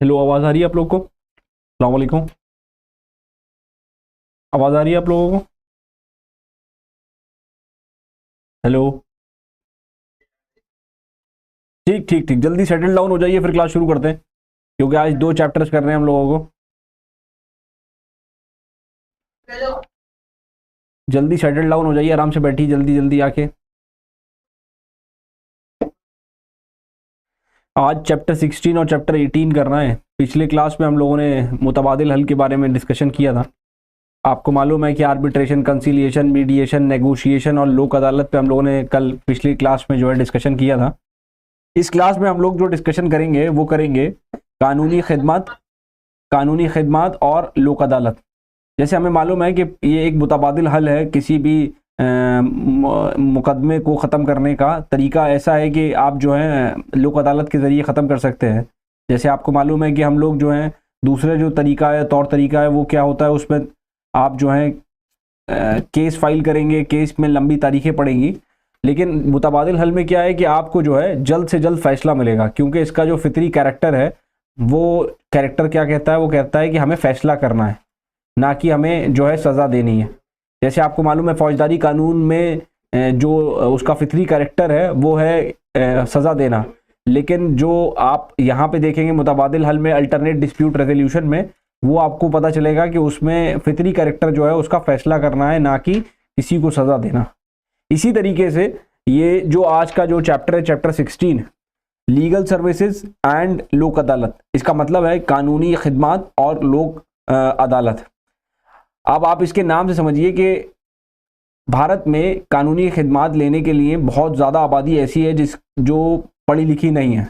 Hello, आवाज़ आ रही है आप लोग को? अस्सलाम वालेकुम। आवाज़ आ रही है आप लोगों को? हेलो। ठीक ठीक ठीक, जल्दी सेटल डाउन हो जाइए, फिर क्लास शुरू करते हैं, क्योंकि आज 2 चैप्टर्स कर रहे हैं हम लोगों को। जल्दी सेटल डाउन हो जाइए, आराम से बैठिए, जल्दी जल्दी आके। आज चैप्टर 16 और चैप्टर 18 करना है। पिछले क्लास में हम लोगों ने मुतबादिल हल के बारे में डिस्कशन किया था। आपको मालूम है कि आर्बिट्रेशन, कंसिलिएशन, मीडिएशन, नेगोशिएशन और लोक अदालत पे हम लोगों ने कल पिछली क्लास में जो है डिस्कशन किया था। इस क्लास में हम लोग जो डिस्कशन करेंगे वो करेंगे कानूनी खिदमत और लोक अदालत। जैसे हमें मालूम है कि ये एक मुतबादिल हल है, किसी भी मुकदमे को ख़त्म करने का तरीका ऐसा है कि आप जो है लोक अदालत के ज़रिए ख़त्म कर सकते हैं। जैसे आपको मालूम है कि हम लोग जो है दूसरे जो तरीका है, तौर तरीका है, वो क्या होता है, उसमें आप जो है केस फाइल करेंगे, केस में लंबी तारीखें पड़ेंगी। लेकिन मुतबादिल हल में क्या है कि आपको जो है जल्द से जल्द फैसला मिलेगा, क्योंकि इसका जो फितरी कैरेक्टर है, वो कैरेक्टर क्या कहता है, वो कहता है कि हमें फ़ैसला करना है, ना कि हमें जो है सज़ा देनी है। जैसे आपको मालूम है फौजदारी कानून में जो उसका फितरी कैरेक्टर है वो है सज़ा देना। लेकिन जो आप यहाँ पे देखेंगे मुतबादिल हल में, अल्टरनेट डिस्प्यूट रेजोल्यूशन में, वो आपको पता चलेगा कि उसमें फितरी कैरेक्टर जो है उसका फैसला करना है, ना कि किसी को सज़ा देना। इसी तरीके से ये जो आज का जो चैप्टर है, चैप्टर 16, लीगल सर्विसेज एंड लोक अदालत, इसका मतलब है कानूनी खिदमत और लोक अदालत। अब आप इसके नाम से समझिए कि भारत में कानूनी खिदमत लेने के लिए बहुत ज़्यादा आबादी ऐसी है जो पढ़ी लिखी नहीं है।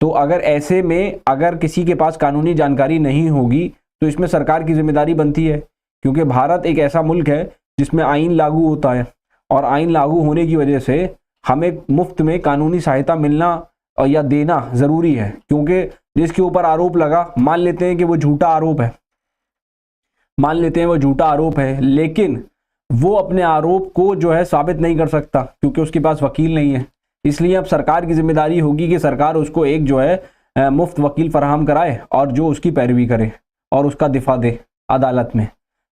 तो अगर ऐसे में अगर किसी के पास कानूनी जानकारी नहीं होगी तो इसमें सरकार की जिम्मेदारी बनती है, क्योंकि भारत एक ऐसा मुल्क है जिसमें आइन लागू होता है, और आइन लागू होने की वजह से हमें मुफ्त में कानूनी सहायता मिलना या देना ज़रूरी है। क्योंकि जिसके ऊपर आरोप लगा, मान लेते हैं कि वो झूठा आरोप है, लेकिन वो अपने आरोप को जो है साबित नहीं कर सकता, क्योंकि उसके पास वकील नहीं है। इसलिए अब सरकार की जिम्मेदारी होगी कि सरकार उसको एक जो है मुफ्त वकील फराहम कराए, और जो उसकी पैरवी करे और उसका दिफा दे अदालत में।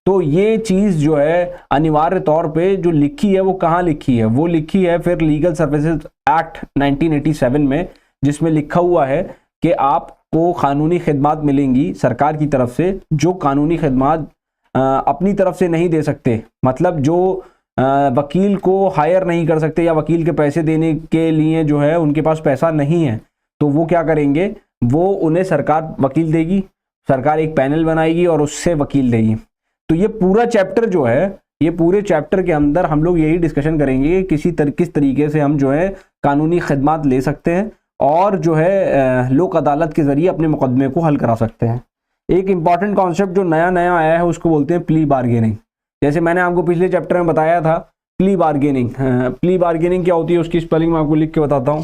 तो ये चीज़ जो है अनिवार्य तौर पे जो लिखी है, वो कहाँ लिखी है? वो लिखी है फिर लीगल सर्विसेज एक्ट 1987 में, जिसमें लिखा हुआ है कि आपको कानूनी खिदमत मिलेंगी सरकार की तरफ से, जो कानूनी खिदमत अपनी तरफ से नहीं दे सकते। मतलब जो वकील को हायर नहीं कर सकते, या वकील के पैसे देने के लिए जो है उनके पास पैसा नहीं है, तो वो क्या करेंगे, वो उन्हें सरकार वकील देगी, सरकार एक पैनल बनाएगी और उससे वकील देगी। तो ये पूरा चैप्टर जो है, ये पूरे चैप्टर के अंदर हम लोग यही डिस्कशन करेंगे कि किस तरीके से हम जो है कानूनी खिदमत ले सकते हैं, और जो है लोक अदालत के ज़रिए अपने मुकदमे को हल करा सकते हैं। एक इंपॉर्टेंट कॉन्सेप्ट जो नया नया आया है उसको बोलते हैं प्ली बार्गेनिंग। जैसे मैंने आपको पिछले चैप्टर में बताया था, प्ली बार्गेनिंग। प्ली बार्गेनिंग क्या होती है, उसकी स्पेलिंग मैं आपको लिख के बताता हूँ।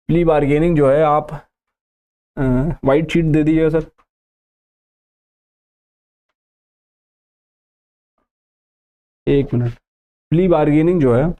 प्ली बार्गेनिंग जो है, आप वाइट शीट दे दीजिएगा सर। एक मिनट। प्ली बार्गेनिंग जो है,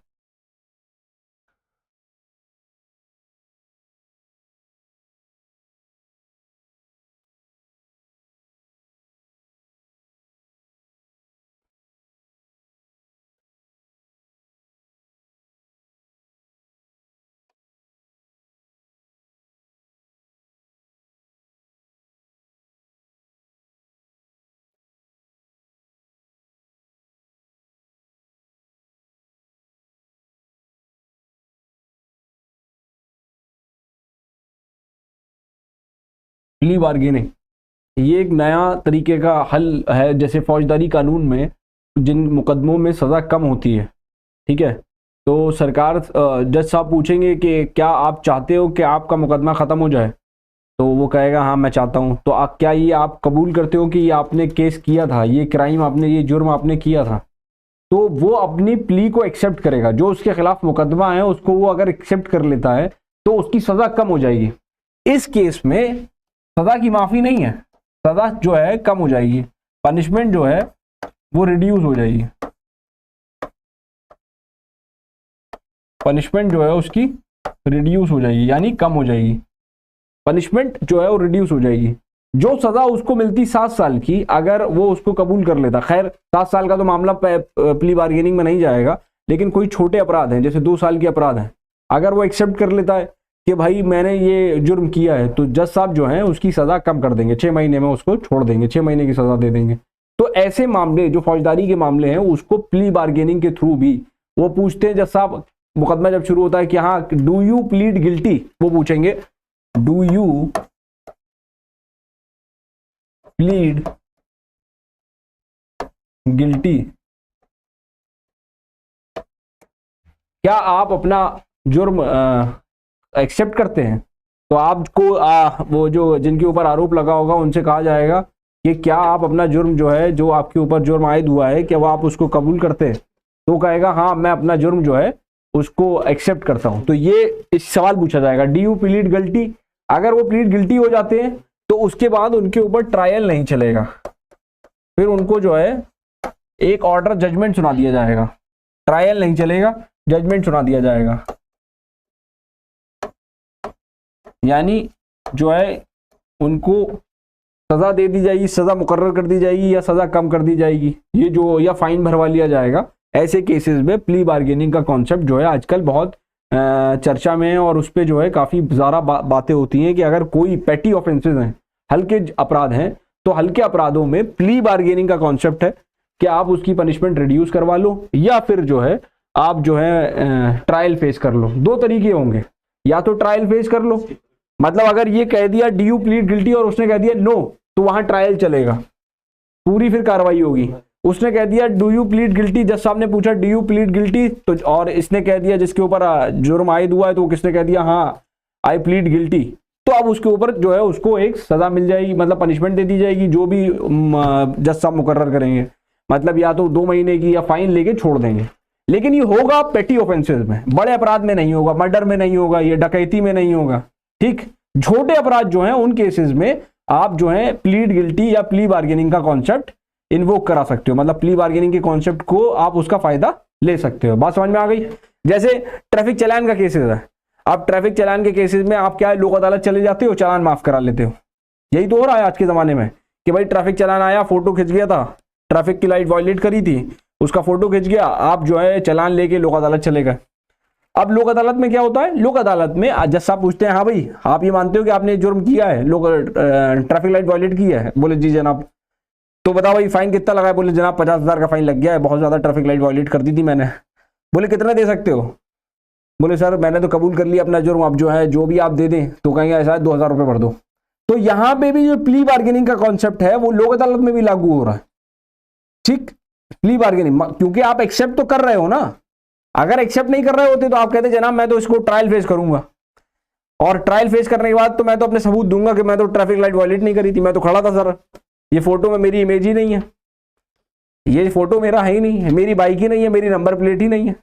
प्ली बार्गेनिंग ये एक नया तरीके का हल है। जैसे फौजदारी कानून में जिन मुकदमों में सज़ा कम होती है, ठीक है, तो सरकार जज साहब पूछेंगे कि क्या आप चाहते हो कि आपका मुकदमा ख़त्म हो जाए, तो वो कहेगा हाँ मैं चाहता हूँ। तो क्या ये आप कबूल करते हो कि ये आपने केस किया था, ये क्राइम आपने, ये जुर्म आपने किया था? तो वो अपनी प्ली को एक्सेप्ट करेगा, जो उसके खिलाफ मुकदमा है उसको वो अगर एक्सेप्ट कर लेता है तो उसकी सज़ा कम हो जाएगी। इस केस में सज़ा की माफ़ी नहीं है, सज़ा जो है कम हो जाएगी, पनिशमेंट जो है वो रिड्यूस हो जाएगी, पनिशमेंट जो है उसकी रिड्यूस हो जाएगी, यानी कम हो जाएगी। पनिशमेंट जो है वो रिड्यूस हो जाएगी। जो सजा उसको मिलती 7 साल की, अगर वो उसको कबूल कर लेता, खैर 7 साल का तो मामला प्ली बार्गेनिंग में नहीं जाएगा, लेकिन कोई छोटे अपराध हैं जैसे 2 साल के अपराध हैं, अगर वो एक्सेप्ट कर लेता है कि भाई मैंने ये जुर्म किया है, तो जज साहब जो हैं उसकी सजा कम कर देंगे, 6 महीने में उसको छोड़ देंगे, 6 महीने की सजा दे देंगे। तो ऐसे मामले जो फौजदारी के मामले हैं उसको प्ली बार्गेनिंग के थ्रू भी वो पूछते हैं। जज साहब मुकदमा जब शुरू होता है कि हाँ डू यू प्लीड गिल्टी, वो पूछेंगे डू यू प्लीड गिल्टी, क्या आप अपना जुर्म एक्सेप्ट करते हैं? तो आपको वो जो जिनके ऊपर आरोप लगा होगा उनसे कहा जाएगा कि क्या आप अपना जुर्म जो है, जो आपके ऊपर जुर्म आयद हुआ है, क्या वो आप उसको कबूल करते हैं? तो कहेगा हाँ मैं अपना जुर्म जो है उसको एक्सेप्ट करता हूं। तो ये इस सवाल पूछा जाएगा, डी यू प्लीड गिल्टी। अगर वो प्लीड गिल्टी हो जाते हैं तो उसके बाद उनके ऊपर ट्रायल नहीं चलेगा, फिर उनको जो है एक ऑर्डर जजमेंट सुना दिया जाएगा, ट्रायल नहीं चलेगा, जजमेंट सुना दिया जाएगा। यानी जो है उनको सजा दे दी जाएगी, सजा मुकर्रर कर दी जाएगी या सजा कम कर दी जाएगी, ये जो या फाइन भरवा लिया जाएगा। ऐसे केसेस में प्ली बार्गेनिंग का कॉन्सेप्ट जो है आजकल बहुत चर्चा में है, और उस पर जो है काफ़ी ज़्यादा बातें होती हैं कि अगर कोई पेटी ऑफेंसेस हैं, हल्के अपराध हैं, तो हल्के अपराधों में प्ली बार्गेनिंग का कॉन्सेप्ट है कि आप उसकी पनिशमेंट रिड्यूस करवा लो या फिर जो है आप जो है ट्रायल फेस कर लो। 2 तरीके होंगे, या तो ट्रायल फेस कर लो, मतलब अगर ये कह दिया डी यू प्लीड गिल्टी और उसने कह दिया नो, तो वहां ट्रायल चलेगा, पूरी फिर कार्रवाई होगी। उसने कह दिया डू यू प्लीड गिल्टी, जज साहब ने पूछा डू यू प्लीड गिल्टी, तो और इसने कह दिया, जिसके ऊपर जुर्म आयद हुआ है, तो किसने कह दिया हाँ आई प्लीड गिल्टी, तो अब उसके ऊपर जो है उसको एक सजा मिल जाएगी, मतलब पनिशमेंट दे दी जाएगी जो भी जज साहब मुकर्रर करेंगे, मतलब या तो 2 महीने की या फाइन लेके छोड़ देंगे। लेकिन ये होगा पेटी ऑफेंसेस में, बड़े अपराध में नहीं होगा, मर्डर में नहीं होगा, ये डकैती में नहीं होगा, ठीक। छोटे अपराध जो हैं उन केसेस में आप जो है प्लीड गिल्टी या प्ली बार्गेनिंग का कॉन्सेप्ट इन्वोक करा सकते हो, मतलब प्ली बार्गेनिंग के कॉन्सेप्ट को आप उसका फायदा ले सकते हो। बात समझ में आ गई? जैसे ट्रैफिक चालान का केसेस है, आप ट्रैफिक चालान के केसेस में आप क्या है, लोक अदालत चले जाते हो, चालान माफ करा लेते हो। यही तो हो रहा है आज के जमाने में कि भाई ट्रैफिक चालान आया, फोटो खिंच गया था, ट्रैफिक की लाइट वायलेट करी थी, उसका फोटो खिंच गया, आप जो है चालान लेके लोक अदालत चले गए। अब लोक अदालत में क्या होता है, लोक अदालत में जज साहब पूछते हैं हाँ भाई आप ये मानते हो कि आपने जुर्म किया है, ट्रैफिक लाइट वायलेट किया है? बोले जी जनाब। तो बताओ भाई फाइन कितना लगा है? बोले जनाब 50,000 का फाइन लग गया है, बहुत ज्यादा ट्रैफिक लाइट वायलेट कर दी थी मैंने। बोले कितना दे सकते हो? बोले सर मैंने तो कबूल कर लिया अपना जुर्म, अब जो है जो भी आप दे दें, तो कहेंगे ऐसा है 2,000 रुपये भर दो। तो यहाँ पे भी जो प्ली बार्गेनिंग का कॉन्सेप्ट है वो लोक अदालत में भी लागू हो रहा है, ठीक। प्ली बार्गेनिंग क्योंकि आप एक्सेप्ट तो कर रहे हो ना, अगर एक्सेप्ट नहीं कर रहे होते तो आप कहते जनाब मैं तो इसको ट्रायल फेस करूंगा, और ट्रायल फेस करने के बाद तो मैं तो अपने सबूत दूंगा कि मैं तो ट्रैफिक लाइट वायलेट नहीं करी थी, मैं तो खड़ा था सर, ये फोटो में मेरी इमेज ही नहीं है, ये फोटो मेरा है ही नहीं है, मेरी बाइक ही नहीं है, मेरी नंबर प्लेट ही नहीं है।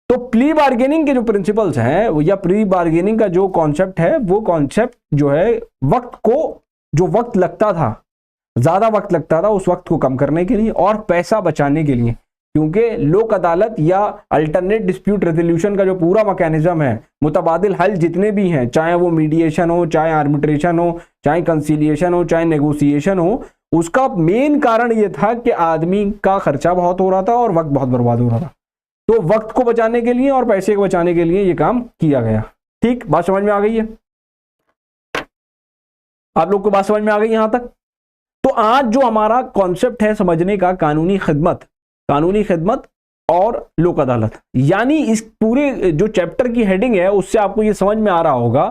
तो प्ली बार्गेनिंग के जो प्रिंसिपल्स हैं या प्री बार्गेनिंग का जो कॉन्सेप्ट है, वो कॉन्सेप्ट जो है वक्त को, जो वक्त लगता था, ज्यादा वक्त लगता था, उस वक्त को कम करने के लिए और पैसा बचाने के लिए, क्योंकि लोक अदालत या अल्टरनेट डिस्प्यूट रेजोल्यूशन का जो पूरा मैकेनिज्म है, मुतबादिल हल जितने भी हैं, चाहे वो मीडिएशन हो, चाहे आर्बिट्रेशन हो, चाहे कंसीलिएशन हो, चाहे नेगोशिएशन हो, उसका मेन कारण ये था कि आदमी का खर्चा बहुत हो रहा था और वक्त बहुत बर्बाद हो रहा था। तो वक्त को बचाने के लिए और पैसे को बचाने के लिए ये काम किया गया, ठीक। बात समझ में आ गई है? आप लोग को बात समझ में आ गई यहां तक? तो आज जो हमारा कॉन्सेप्ट है समझने का, कानूनी खिदमत और लोक अदालत, यानी इस पूरे जो चैप्टर की हेडिंग है उससे आपको ये समझ में आ रहा होगा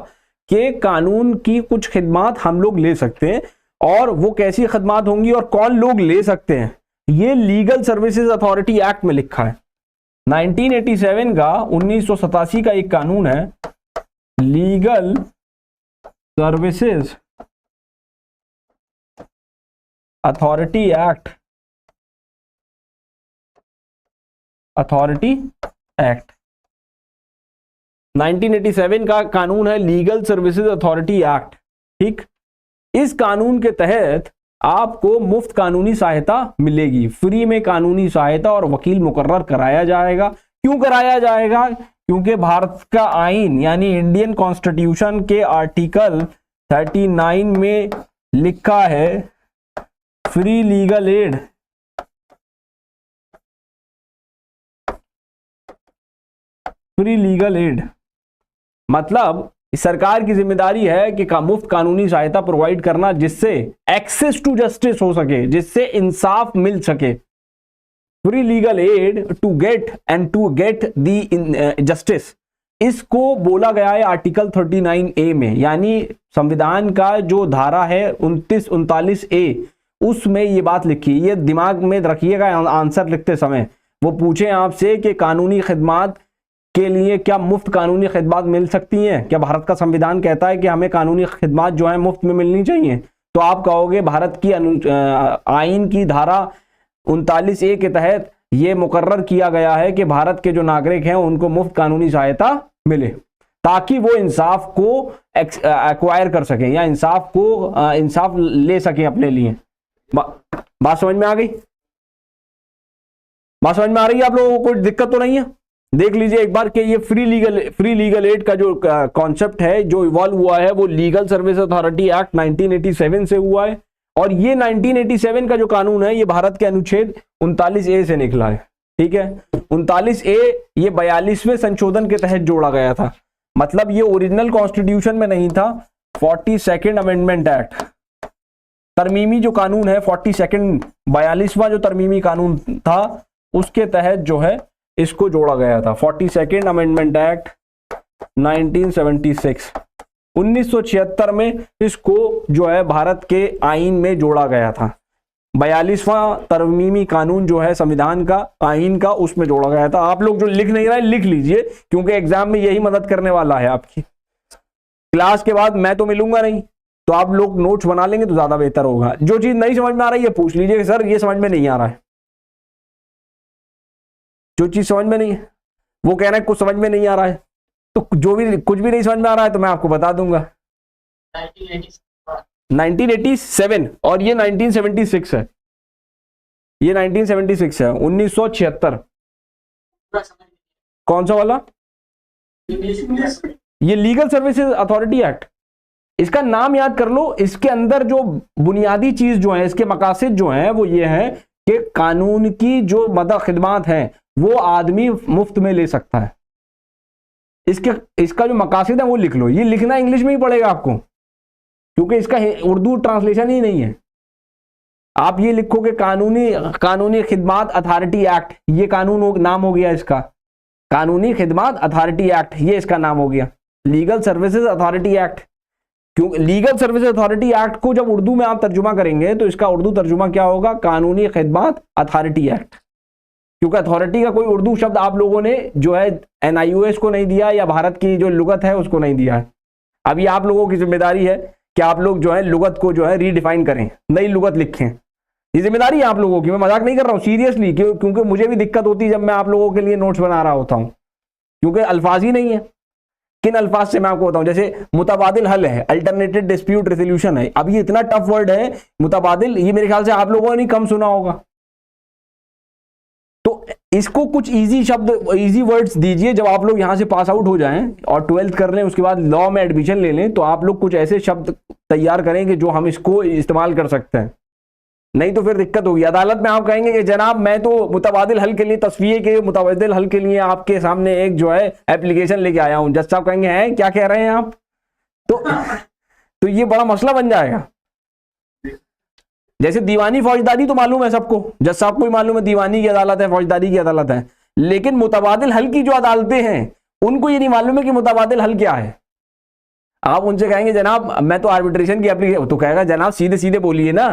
कि कानून की कुछ खिदमत हम लोग ले सकते हैं, और वो कैसी खिदमत होंगी और कौन लोग ले सकते हैं, ये लीगल सर्विसेज अथॉरिटी एक्ट में लिखा है। 1987 का 1987 का एक कानून है, लीगल सर्विसेज अथॉरिटी एक्ट, 1987 का कानून है लीगल सर्विसेज अथॉरिटी एक्ट, ठीक। इस कानून के तहत आपको मुफ्त कानूनी सहायता मिलेगी, फ्री में कानूनी सहायता और वकील मुकर्रर कराया जाएगा। क्यों कराया जाएगा? क्योंकि भारत का आईन यानी इंडियन कॉन्स्टिट्यूशन के आर्टिकल 39 में लिखा है free legal add. Free legal add मतलब सरकार की जिम्मेदारी है कि मुफ्त कानूनी सहायता प्रोवाइड करना, जिससे एक्सेस टू जस्टिस हो सके, जिससे इंसाफ मिल सके। Free legal aid to get the justice, इसको बोला गया है आर्टिकल 39A में, यानी संविधान का जो धारा है 29-39A, उसमें ये बात लिखी। ये दिमाग में रखिएगा आंसर लिखते समय। वो पूछे आपसे कि कानूनी खिदमात के लिए क्या मुफ्त कानूनी खिदमात मिल सकती हैं, क्या भारत का संविधान कहता है कि हमें कानूनी खिदमात जो है मुफ्त में मिलनी चाहिए, तो आप कहोगे भारत की आईन की धारा 39A के तहत ये मुकर्रर किया गया है कि भारत के जो नागरिक हैं उनको मुफ्त कानूनी सहायता मिले, ताकि वो इंसाफ को एक्वायर कर सकें या इंसाफ ले सकें अपने लिए। बात समझ में आ गई? बात समझ में आ रही है आप लोगों को? कोई दिक्कत तो नहीं है? देख लीजिए एक बार कि ये फ्री लीगल एड का जो कॉन्सेप्ट है, जो इवॉल्व हुआ है, वो लीगल सर्विस अथॉरिटी एक्ट 1987 से हुआ है। और ये 1987 का जो कानून है, ये भारत के अनुच्छेद 39A से निकला है। ठीक है, 39A ये 42वें संशोधन के तहत जोड़ा गया था। मतलब ये ओरिजिनल कॉन्स्टिट्यूशन में नहीं था। 42nd अमेंडमेंट एक्ट, तरमीमी जो कानून है 42वां जो तरमीमी कानून था, उसके तहत जो है इसको जोड़ा गया था। 42nd अमेंडमेंट एक्ट 1976, 1976 में इसको जो है भारत के आईन में जोड़ा गया था। 42वां तरमीमी कानून जो है संविधान का, आईन का, उसमें जोड़ा गया था। आप लोग जो लिख नहीं रहे लिख लीजिए, क्योंकि एग्जाम में यही मदद करने वाला है आपकी। क्लास के बाद मैं तो मिलूंगा नहीं, तो आप लोग नोट्स बना लेंगे तो ज्यादा बेहतर होगा। जो चीज नहीं समझ में आ रही है पूछ लीजिए कि सर ये समझ में नहीं आ रहा है। जो चीज समझ में नहीं है, वो कह रहा है कुछ समझ में नहीं आ रहा है, तो जो भी कुछ भी नहीं समझ में आ रहा है तो मैं आपको बता दूंगा। 1987 और ये 1976 है। ये 1976 है, 1976। कौन सा वाला? ये लीगल सर्विसेज अथॉरिटी एक्ट। इसका नाम याद कर लो। इसके अंदर जो बुनियादी चीज जो है, इसके मकासद जो है वो ये है कि कानून की जो मदद खिदमात हैं वो आदमी मुफ्त में ले सकता है। इसका जो मकासद है वो लिख लो। ये लिखना इंग्लिश में ही पड़ेगा आपको, क्योंकि इसका उर्दू ट्रांसलेशन ही नहीं है। आप ये लिखोगे कानूनी खिदमात अथॉरिटी एक्ट, ये कानून नाम हो गया इसका। कानूनी खिदमात अथॉरिटी एक्ट, ये इसका नाम हो गया। लीगल सर्विसेज अथॉरिटी एक्ट, क्यों लीगल सर्विसेज अथॉरिटी एक्ट को जब उर्दू में आप तर्जुमा करेंगे तो इसका उर्दू तर्जुमा क्या होगा? कानूनी खिदमात अथॉरिटी एक्ट। क्योंकि अथॉरिटी का कोई उर्दू शब्द आप लोगों ने जो है NIOS को नहीं दिया, या भारत की जो लुगत है उसको नहीं दिया है। अभी आप लोगों की जिम्मेदारी है कि आप लोग जो है लुगत को जो है रीडिफाइन करें, नई लुगत लिखें। ये जिम्मेदारी है आप लोगों की, मैं मजाक नहीं कर रहा हूँ, सीरियसली। क्योंकि मुझे भी दिक्कत होती है जब मैं आप लोगों के लिए नोट्स बना रहा होता हूँ, क्योंकि अल्फाज ही नहीं है। किन अल्फाज से मैं आपको बताऊं? जैसे मुतबादिल हल है, अल्टरनेटेड डिस्प्यूट रेजोल्यूशन है। अब ये इतना टफ वर्ड है मुतबादिल, ये मेरे ख्याल से आप लोगों ने कम सुना होगा। तो इसको कुछ इजी शब्द, इजी वर्ड्स दीजिए। जब आप लोग यहां से पास आउट हो जाएं और 12th कर लें, उसके बाद लॉ में एडमिशन ले लें, तो आप लोग कुछ ऐसे शब्द तैयार करेंगे जो हम इसको इस्तेमाल कर सकते हैं। नहीं तो फिर दिक्कत होगी। अदालत में आप कहेंगे कि जनाब मैं तो मुतबादिल हल के लिए, तस्वीर के मुतबादिल हल के लिए आपके सामने एक जो है एप्लीकेशन लेके आया हूं। जज साहब कहेंगे हैं क्या कह रहे हैं आप? तो ये बड़ा मसला बन जाएगा। जैसे दीवानी फौजदारी तो मालूम है सबको, जज साहब को ही मालूम है दीवानी की अदालत है, फौजदारी की अदालत है। लेकिन मुतबादिल हल की जो अदालतें हैं उनको ये नहीं मालूम है कि मुतबादिल हल क्या है। आप उनसे कहेंगे जनाब मैं तो आर्बिट्रेशन की एप्लीकेशन, तो कहेगा जनाब सीधे सीधे बोलिए ना।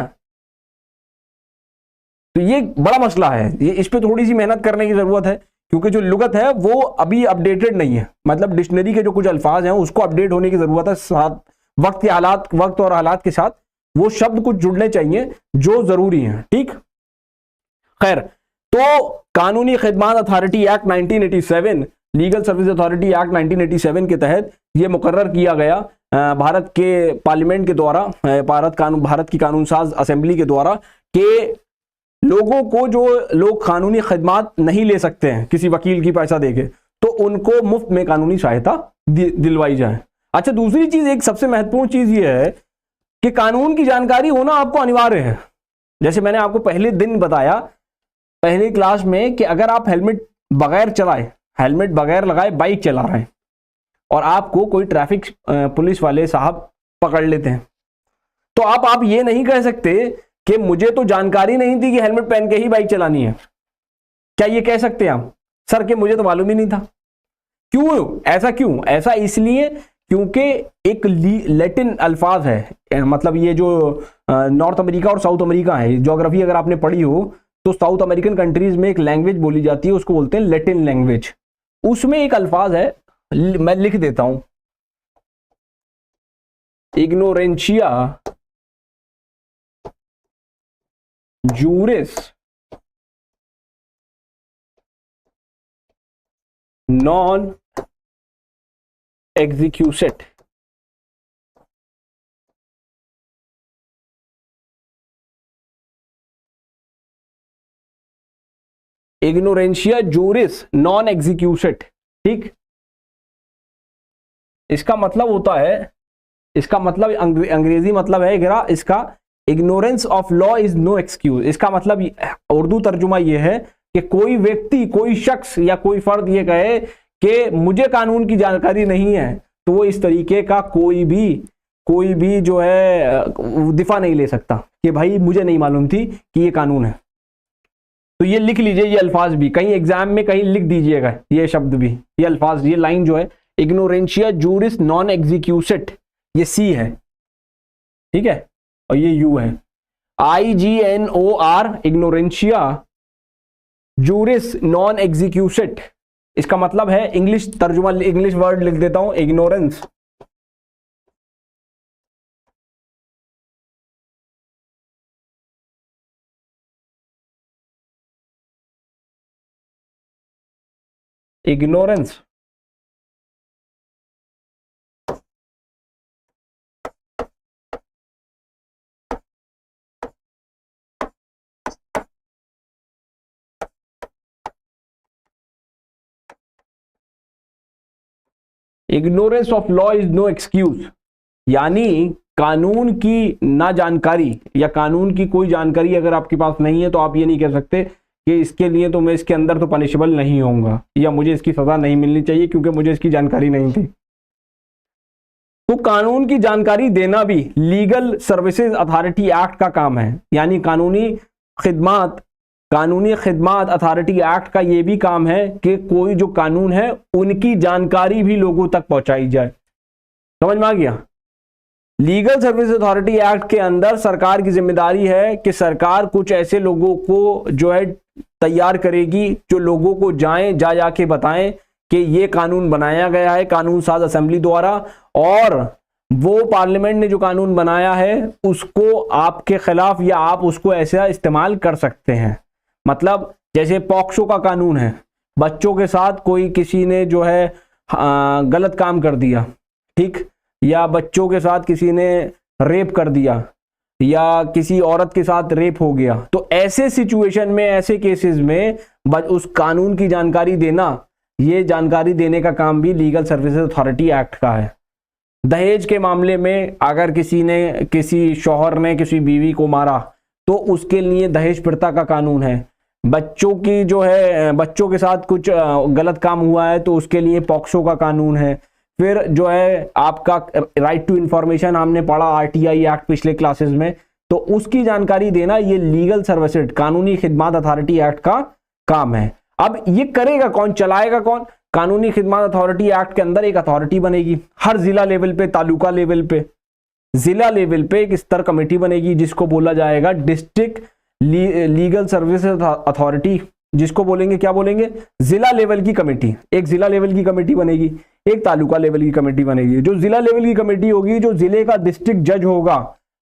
तो ये बड़ा मसला है, ये इस पे थोड़ी सी मेहनत करने की जरूरत है, क्योंकि जो लुगत है वो अभी अपडेटेड नहीं है। मतलब डिक्शनरी के जो कुछ अल्फाज हैं उसको अपडेट होने की जरूरत है। साथ वक्त और हालात के साथ वो शब्द कुछ जुड़ने चाहिए जो जरूरी हैं। ठीक, खैर, तो कानूनी खिदमात authority act 1987, legal service authority act 1987 के तहत ये मुकर्रर किया गया भारत के पार्लियामेंट के द्वारा, भारत की कानून साज असेंबली के द्वारा, कि लोगों को जो लोग कानूनी खिदमात नहीं ले सकते हैं किसी वकील की पैसा देके, तो उनको मुफ्त में कानूनी सहायता दिलवाई जाए। अच्छा, दूसरी चीज, एक सबसे महत्वपूर्ण चीज ये है कि कानून की जानकारी होना आपको अनिवार्य है। जैसे मैंने आपको पहले दिन बताया पहली क्लास में कि अगर आप हेलमेट बगैर चलाए, हेलमेट बगैर लगाए बाइक चला रहे हैं और आपको कोई ट्रैफिक पुलिस वाले साहब पकड़ लेते हैं, तो आप ये नहीं कह सकते कि मुझे तो जानकारी नहीं थी कि हेलमेट पहन के ही बाइक चलानी है। क्या ये कह सकते हैं आप, सर कि मुझे तो मालूम ही नहीं था? क्यों ऐसा? क्यों ऐसा? इसलिए क्योंकि एक लैटिन अल्फाज है, मतलब ये जो नॉर्थ अमेरिका और साउथ अमेरिका है, ज्योग्राफी अगर आपने पढ़ी हो तो साउथ अमेरिकन कंट्रीज में एक लैंग्वेज बोली जाती है, उसको बोलते हैं लैटिन लैंग्वेज। उसमें एक अल्फाज है, मैं लिख देता हूं, इग्नोरेंशिया जूरिस नॉन एग्जीक्यूसेट। इग्नोरेंशिया जूरिस नॉन एग्जीक्यूसेट, ठीक। इसका मतलब होता है, इसका मतलब अंग्रेजी मतलब है इसका ignorance of law is no excuse. इसका मतलब उर्दू तर्जुमा यह है कि कोई व्यक्ति, कोई शख्स या कोई फर्द ये कहे कि मुझे कानून की जानकारी नहीं है, तो वो इस तरीके का कोई भी जो है दिफा नहीं ले सकता कि भाई मुझे नहीं मालूम थी कि ये कानून है। तो ये लिख लीजिए, ये अल्फाज भी कहीं एग्जाम में कहीं लिख दीजिएगा, ये शब्द भी, ये अल्फाज, ये लाइन जो है इग्नोरेंशिया जूरिस नॉन एग्जीक्यूसेट, ये सी है, ठीक है, और ये यू है, IGNOR, इग्नोरेंशिया जूरिस नॉन एग्जीक्यूसेट। इसका मतलब है, इंग्लिश तर्जुमा, इंग्लिश वर्ड लिख देता हूं, ignorance ignorance ignorance of law is no excuse, यानी कानून की ना जानकारी या कानून की कोई जानकारी अगर आपके पास नहीं है तो आप ये नहीं कह सकते कि इसके लिए तो मैं इसके अंदर तो पनिशेबल नहीं होऊंगा या मुझे इसकी सजा नहीं मिलनी चाहिए क्योंकि मुझे इसकी जानकारी नहीं थी। तो कानून की जानकारी देना भी लीगल सर्विसेज अथॉरिटी एक्ट का काम है, यानी कानूनी खिदमत अथॉरिटी एक्ट का यह भी काम है कि कोई जो कानून है उनकी जानकारी भी लोगों तक पहुंचाई जाए। समझ में आ गया? लीगल सर्विस अथॉरिटी एक्ट के अंदर सरकार की जिम्मेदारी है कि सरकार कुछ ऐसे लोगों को जो है तैयार करेगी जो लोगों को जाके बताएं कि ये कानून बनाया गया है कानून साज असेंबली द्वारा, और वो पार्लियामेंट ने जो कानून बनाया है उसको आपके खिलाफ या आप उसको ऐसा इस्तेमाल कर सकते हैं। मतलब जैसे पॉक्सो का कानून है, बच्चों के साथ कोई किसी ने जो है गलत काम कर दिया, ठीक, या बच्चों के साथ किसी ने रेप कर दिया या किसी औरत के साथ रेप हो गया, तो ऐसे सिचुएशन में, ऐसे केसेस में उस कानून की जानकारी देना, ये जानकारी देने का काम भी लीगल सर्विसेज अथॉरिटी एक्ट का है। दहेज के मामले में अगर किसी शौहर ने किसी बीवी को मारा तो उसके लिए दहेज प्रथा का कानून है। बच्चों की जो है, बच्चों के साथ कुछ गलत काम हुआ है तो उसके लिए पॉक्सो का कानून है। फिर जो है आपका राइट टू इंफॉर्मेशन हमने पढ़ा RTI एक्ट पिछले क्लासेस में, तो उसकी जानकारी देना ये लीगल सर्विसेज कानूनी खिदमत अथॉरिटी एक्ट का काम है। अब ये करेगा कौन, चलाएगा कौन? कानूनी खिदमत अथॉरिटी एक्ट के अंदर एक अथॉरिटी बनेगी, हर जिला लेवल पे, तालुका लेवल पे, जिला लेवल पे एक स्तर कमेटी बनेगी जिसको बोला जाएगा डिस्ट्रिक्ट लीगल सर्विसेज अथॉरिटी, जिसको बोलेंगे, क्या बोलेंगे, जिला लेवल की कमेटी। एक जिला लेवल की कमेटी बनेगी, एक तालुका लेवल की कमेटी बनेगी। जो जिला लेवल की कमेटी होगी, जो जिले का डिस्ट्रिक्ट जज होगा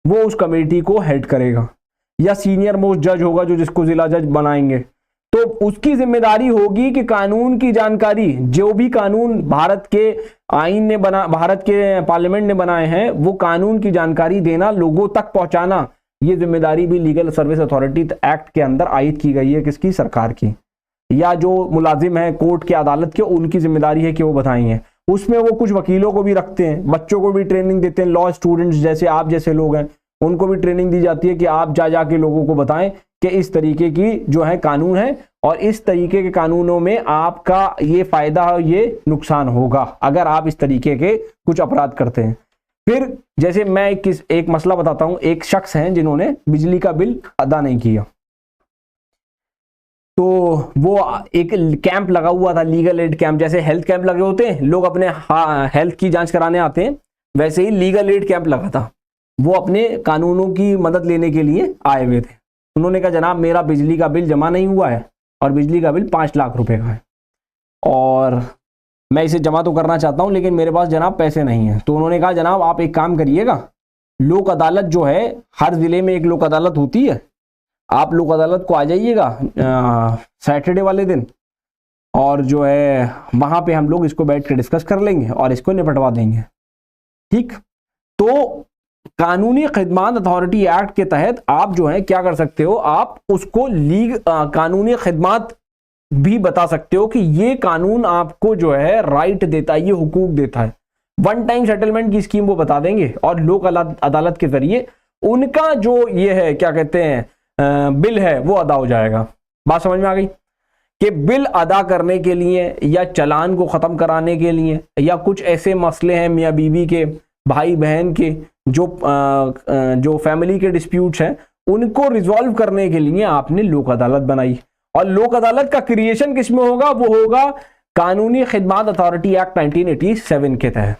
वो उस कमेटी को हेड करेगा, या सीनियर मोस्ट जज होगा जो जिसको जिला जज बनाएंगे, तो उसकी जिम्मेदारी होगी कि कानून की जानकारी, जो भी कानून भारत के आईन ने भारत के पार्लियामेंट ने बनाए हैं, वो कानून की जानकारी देना, लोगों तक पहुंचाना, ये जिम्मेदारी भी लीगल सर्विस अथॉरिटी एक्ट के अंदर आयद की गई है। किसकी? सरकार की, या जो मुलाजिम है कोर्ट के, अदालत के, उनकी जिम्मेदारी है कि वो बताएंगे। उसमें वो कुछ वकीलों को भी रखते हैं, बच्चों को भी ट्रेनिंग देते हैं, लॉ स्टूडेंट्स जैसे आप जैसे लोग हैं उनको भी ट्रेनिंग दी जाती है कि आप जा के लोगों को बताएं कि इस तरीके की जो है कानून है और इस तरीके के कानूनों में आपका ये फायदा है, ये नुकसान होगा अगर आप इस तरीके के कुछ अपराध करते हैं। फिर जैसे मैं एक मसला बताता हूं, एक शख्स हैं जिन्होंने बिजली का बिल अदा नहीं किया, तो वो एक कैंप लगा हुआ था, लीगल एड कैंप, जैसे हेल्थ कैंप लगे होते हैं, लोग अपने हेल्थ की जांच कराने आते हैं, वैसे ही लीगल एड कैंप लगा था। वो अपने कानूनों की मदद लेने के लिए आए हुए थे। उन्होंने कहा जनाब मेरा बिजली का बिल जमा नहीं हुआ है और बिजली का बिल 5 लाख रुपए का है और मैं इसे जमा तो करना चाहता हूं लेकिन मेरे पास जनाब पैसे नहीं है। तो उन्होंने कहा जनाब आप एक काम करिएगा, लोक अदालत जो है हर जिले में एक लोक अदालत होती है, आप लोक अदालत को आ जाइएगा सैटरडे वाले दिन और जो है वहां पे हम लोग इसको बैठ कर डिस्कस कर लेंगे और इसको निपटवा देंगे। ठीक, तो कानूनी खिदमत अथॉरिटी एक्ट के तहत आप जो है क्या कर सकते हो, आप उसको कानूनी खिदमत भी बता सकते हो कि ये कानून आपको जो है राइट देता है, ये हुकूक देता है। वन टाइम सेटलमेंट की स्कीम वो बता देंगे और लोक अदालत के जरिए उनका जो ये है क्या कहते हैं बिल है वो अदा हो जाएगा। बात समझ में आ गई कि बिल अदा करने के लिए या चालान को खत्म कराने के लिए या कुछ ऐसे मसले हैं मियाँ बीवी के, भाई बहन के, जो फैमिली के डिस्प्यूट्स हैं उनको रिजॉल्व करने के लिए आपने लोक अदालत बनाई। और लोक अदालत का क्रिएशन किसमें होगा, वो होगा कानूनी खिदमत अथॉरिटी एक्ट 1987 के तहत।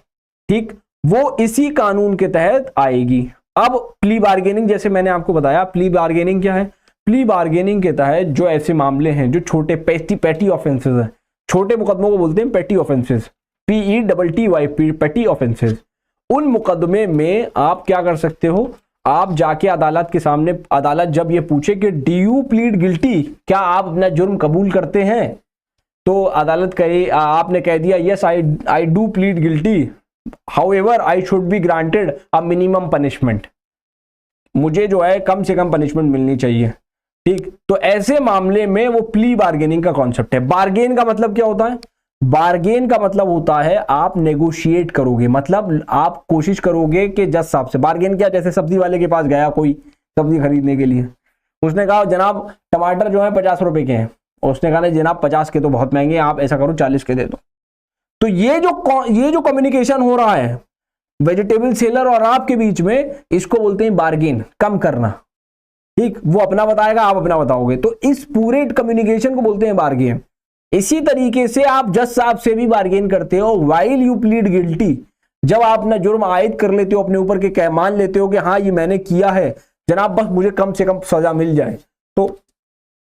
ठीक, वो इसी कानून के तहत आएगी। अब प्ली बार्गेनिंग, जैसे मैंने आपको बताया, प्ली बार्गेनिंग क्या है? प्ली बार्गेनिंग के तहत जो ऐसे मामले हैं जो छोटे पेटी ऑफेंसेस हैं, छोटे मुकदमों को बोलते हैं पेटी ऑफेंसेस, PETTY पेटी ऑफेंसेस, उन मुकदमे में आप क्या कर सकते हो, आप जाके अदालत के सामने, अदालत जब ये पूछे कि डू यू प्लीड गिल्टी, क्या आप अपना जुर्म कबूल करते हैं, तो अदालत कहे, आपने कह दिया yes I do plead guilty, however I should be granted a minimum punishment, मुझे जो है कम से कम पनिशमेंट मिलनी चाहिए। ठीक, तो ऐसे मामले में वो प्ली बार्गेनिंग का कॉन्सेप्ट है। बार्गेन का मतलब क्या होता है? बार्गेन का मतलब होता है आप नेगोशिएट करोगे, मतलब आप कोशिश करोगे कि जज साहब से। बार्गेन क्या, जैसे सब्जी वाले के पास गया कोई सब्जी खरीदने के लिए, उसने कहा जनाब टमाटर जो है 50 रुपए के हैं, उसने कहा नहीं जनाब 50 के तो बहुत महंगे हैं, आप ऐसा करो 40 के दे दो। तो ये जो कम्युनिकेशन हो रहा है वेजिटेबल सेलर और आपके बीच में, इसको बोलते हैं बार्गेन, कम करना। ठीक, वो अपना बताएगा, आप अपना बताओगे, तो इस पूरे कम्युनिकेशन को बोलते हैं बार्गेन। इसी तरीके से आप जज साहब से भी बार्गेन करते हो व्हाइल यू प्लीड गिल्टी, जब आप अपना जुर्म आयद कर लेते हो अपने ऊपर के, मान लेते हो कि हाँ ये मैंने किया है जनाब, बस मुझे कम से कम सजा मिल जाए, तो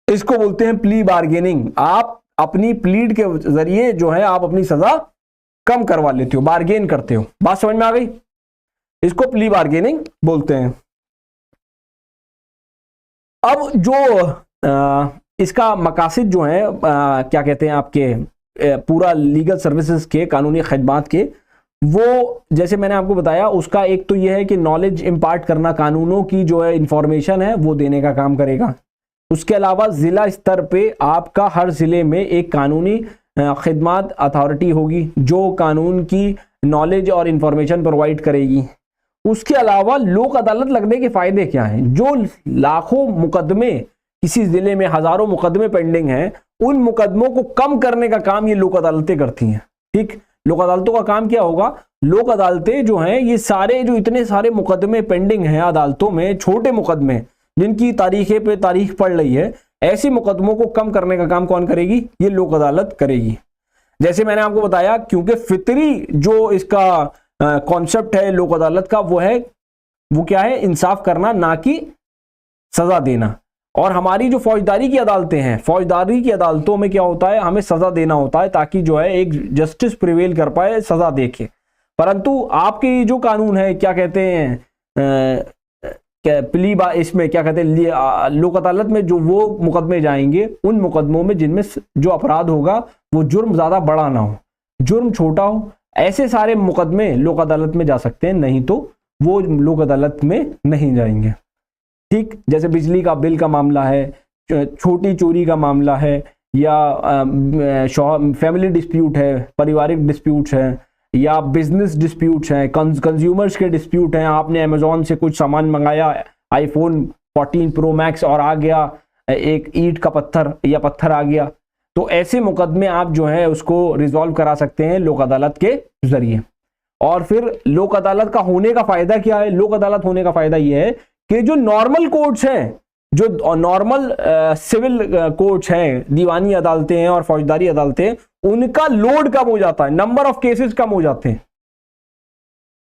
इसको बोलते हैं प्ली बार्गेनिंग। आप अपनी प्लीड के जरिए जो है आप अपनी सजा कम करवा लेते हो, बार्गेन करते हो। बात समझ में आ गई? इसको प्ली बार्गेनिंग बोलते हैं। अब जो इसका मकासद जो है क्या कहते हैं आपके पूरा लीगल सर्विसेज के, कानूनी खिदमत के, वो जैसे मैंने आपको बताया, उसका एक तो यह है कि नॉलेज इंपार्ट करना, कानूनों की जो है इंफॉर्मेशन है वो देने का काम करेगा। उसके अलावा ज़िला स्तर पे आपका हर ज़िले में एक कानूनी खिदमत अथॉरिटी होगी जो कानून की नॉलेज और इंफॉर्मेशन प्रोवाइड करेगी। उसके अलावा लोक अदालत लगने के फ़ायदे क्या हैं? जो लाखों मुकदमे, किसी ज़िले में हज़ारों मुकदमे पेंडिंग हैं, उन मुकदमों को कम करने का काम ये लोक अदालतें करती हैं। ठीक, लोक अदालतों का काम क्या होगा? लोक अदालतें जो हैं ये सारे जो इतने सारे मुकदमे पेंडिंग हैं अदालतों में, छोटे मुकदमे जिनकी तारीखें पे तारीख पड़ रही है, ऐसे मुकदमों को कम करने का काम कौन करेगी? ये लोक अदालत करेगी। जैसे मैंने आपको बताया, क्योंकि फितरी जो इसका कॉन्सेप्ट है लोक अदालत का, वो क्या है? इंसाफ करना, ना कि सजा देना। और हमारी जो फौजदारी की अदालतें हैं, फौजदारी की अदालतों में क्या होता है? हमें सजा देना होता है ताकि जो है एक जस्टिस प्रिवेल कर पाए, सजा देके। परंतु आपके जो कानून है क्या कहते हैं इसमें क्या कहते हैं लोक अदालत में जो वो मुकदमे जाएंगे, उन मुकदमों में जिनमें जो अपराध होगा वो जुर्म ज्यादा बड़ा ना हो, जुर्म छोटा हो, ऐसे सारे मुकदमे लोक अदालत में जा सकते हैं, नहीं तो वो लोक अदालत में नहीं जाएंगे। ठीक, जैसे बिजली का बिल का मामला है, छोटी चोरी का मामला है, या फैमिली डिस्प्यूट है, पारिवारिक डिस्प्यूट्स हैं, या बिजनेस डिस्प्यूट्स हैं, कंज्यूमर्स के डिस्प्यूट हैं, आपने अमेजोन से कुछ सामान मंगाया, आईफोन 14 प्रो मैक्स, और आ गया एक ईंट का पत्थर या पत्थर आ गया, तो ऐसे मुकदमे आप जो है उसको रिजॉल्व करा सकते हैं लोक अदालत के जरिए। और फिर लोक अदालत का होने का फायदा क्या है? लोक अदालत होने का फायदा यह है कि जो नॉर्मल कोर्ट्स हैं, जो नॉर्मल सिविल कोर्ट्स हैं, दीवानी अदालतें हैं और फौजदारी अदालतें, उनका लोड कम हो जाता है, नंबर ऑफ केसेस कम हो जाते हैं।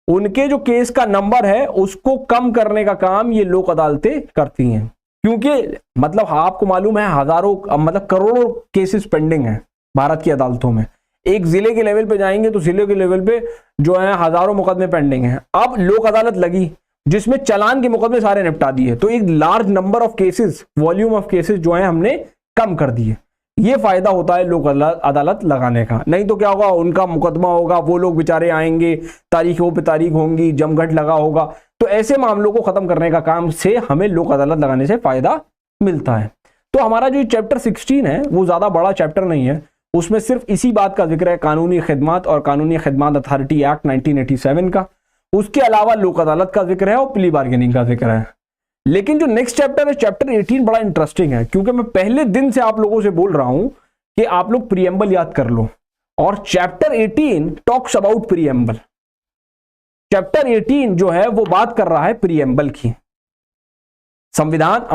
उनके जो केस का नंबर है उसको कम करने का काम ये लोक अदालतें करती हैं, क्योंकि मतलब आपको मालूम है हजारों मतलब करोड़ों केसेस पेंडिंग हैं भारत की अदालतों में। एक जिले के लेवल पे जाएंगे तो जिले के लेवल पे जो है हजारों मुकदमे पेंडिंग हैं। अब लोक अदालत लगी जिसमें चालान के मुकदमे सारे निपटा दिए, तो एक large number of cases, volume of cases जो है हमने कम कर दिए। ये फायदा होता है लोक अदालत लगाने का। नहीं तो क्या होगा, उनका मुकदमा होगा, वो लोग बेचारे आएंगे, तारीखों पे तारीख होंगी, जमघट लगा होगा, तो ऐसे मामलों को खत्म करने का काम से हमें लोक अदालत लगाने से फायदा मिलता है। तो हमारा जो चैप्टर 16 है वो ज्यादा बड़ा चैप्टर नहीं है, उसमें सिर्फ इसी बात का जिक्र है, कानूनी खिदमत और कानूनी खिदमत अथॉरिटी एक्ट 1987 का। उसके अलावा लोक अदालत का जिक्र है और प्ली बार्गेनिंग का जिक्र है। लेकिन जो नेक्स्ट चैप्टर है, चैप्टर 18, बड़ा इंटरेस्टिंग है, क्योंकि मैं पहले दिन से आप लोगों से बोल रहा हूं कि आप लोग प्रीएम्बल याद कर लो, और chapter 18 talks about preamble. Chapter 18 जो है वो बात कर रहा है प्रीएम्बल की। संविधान,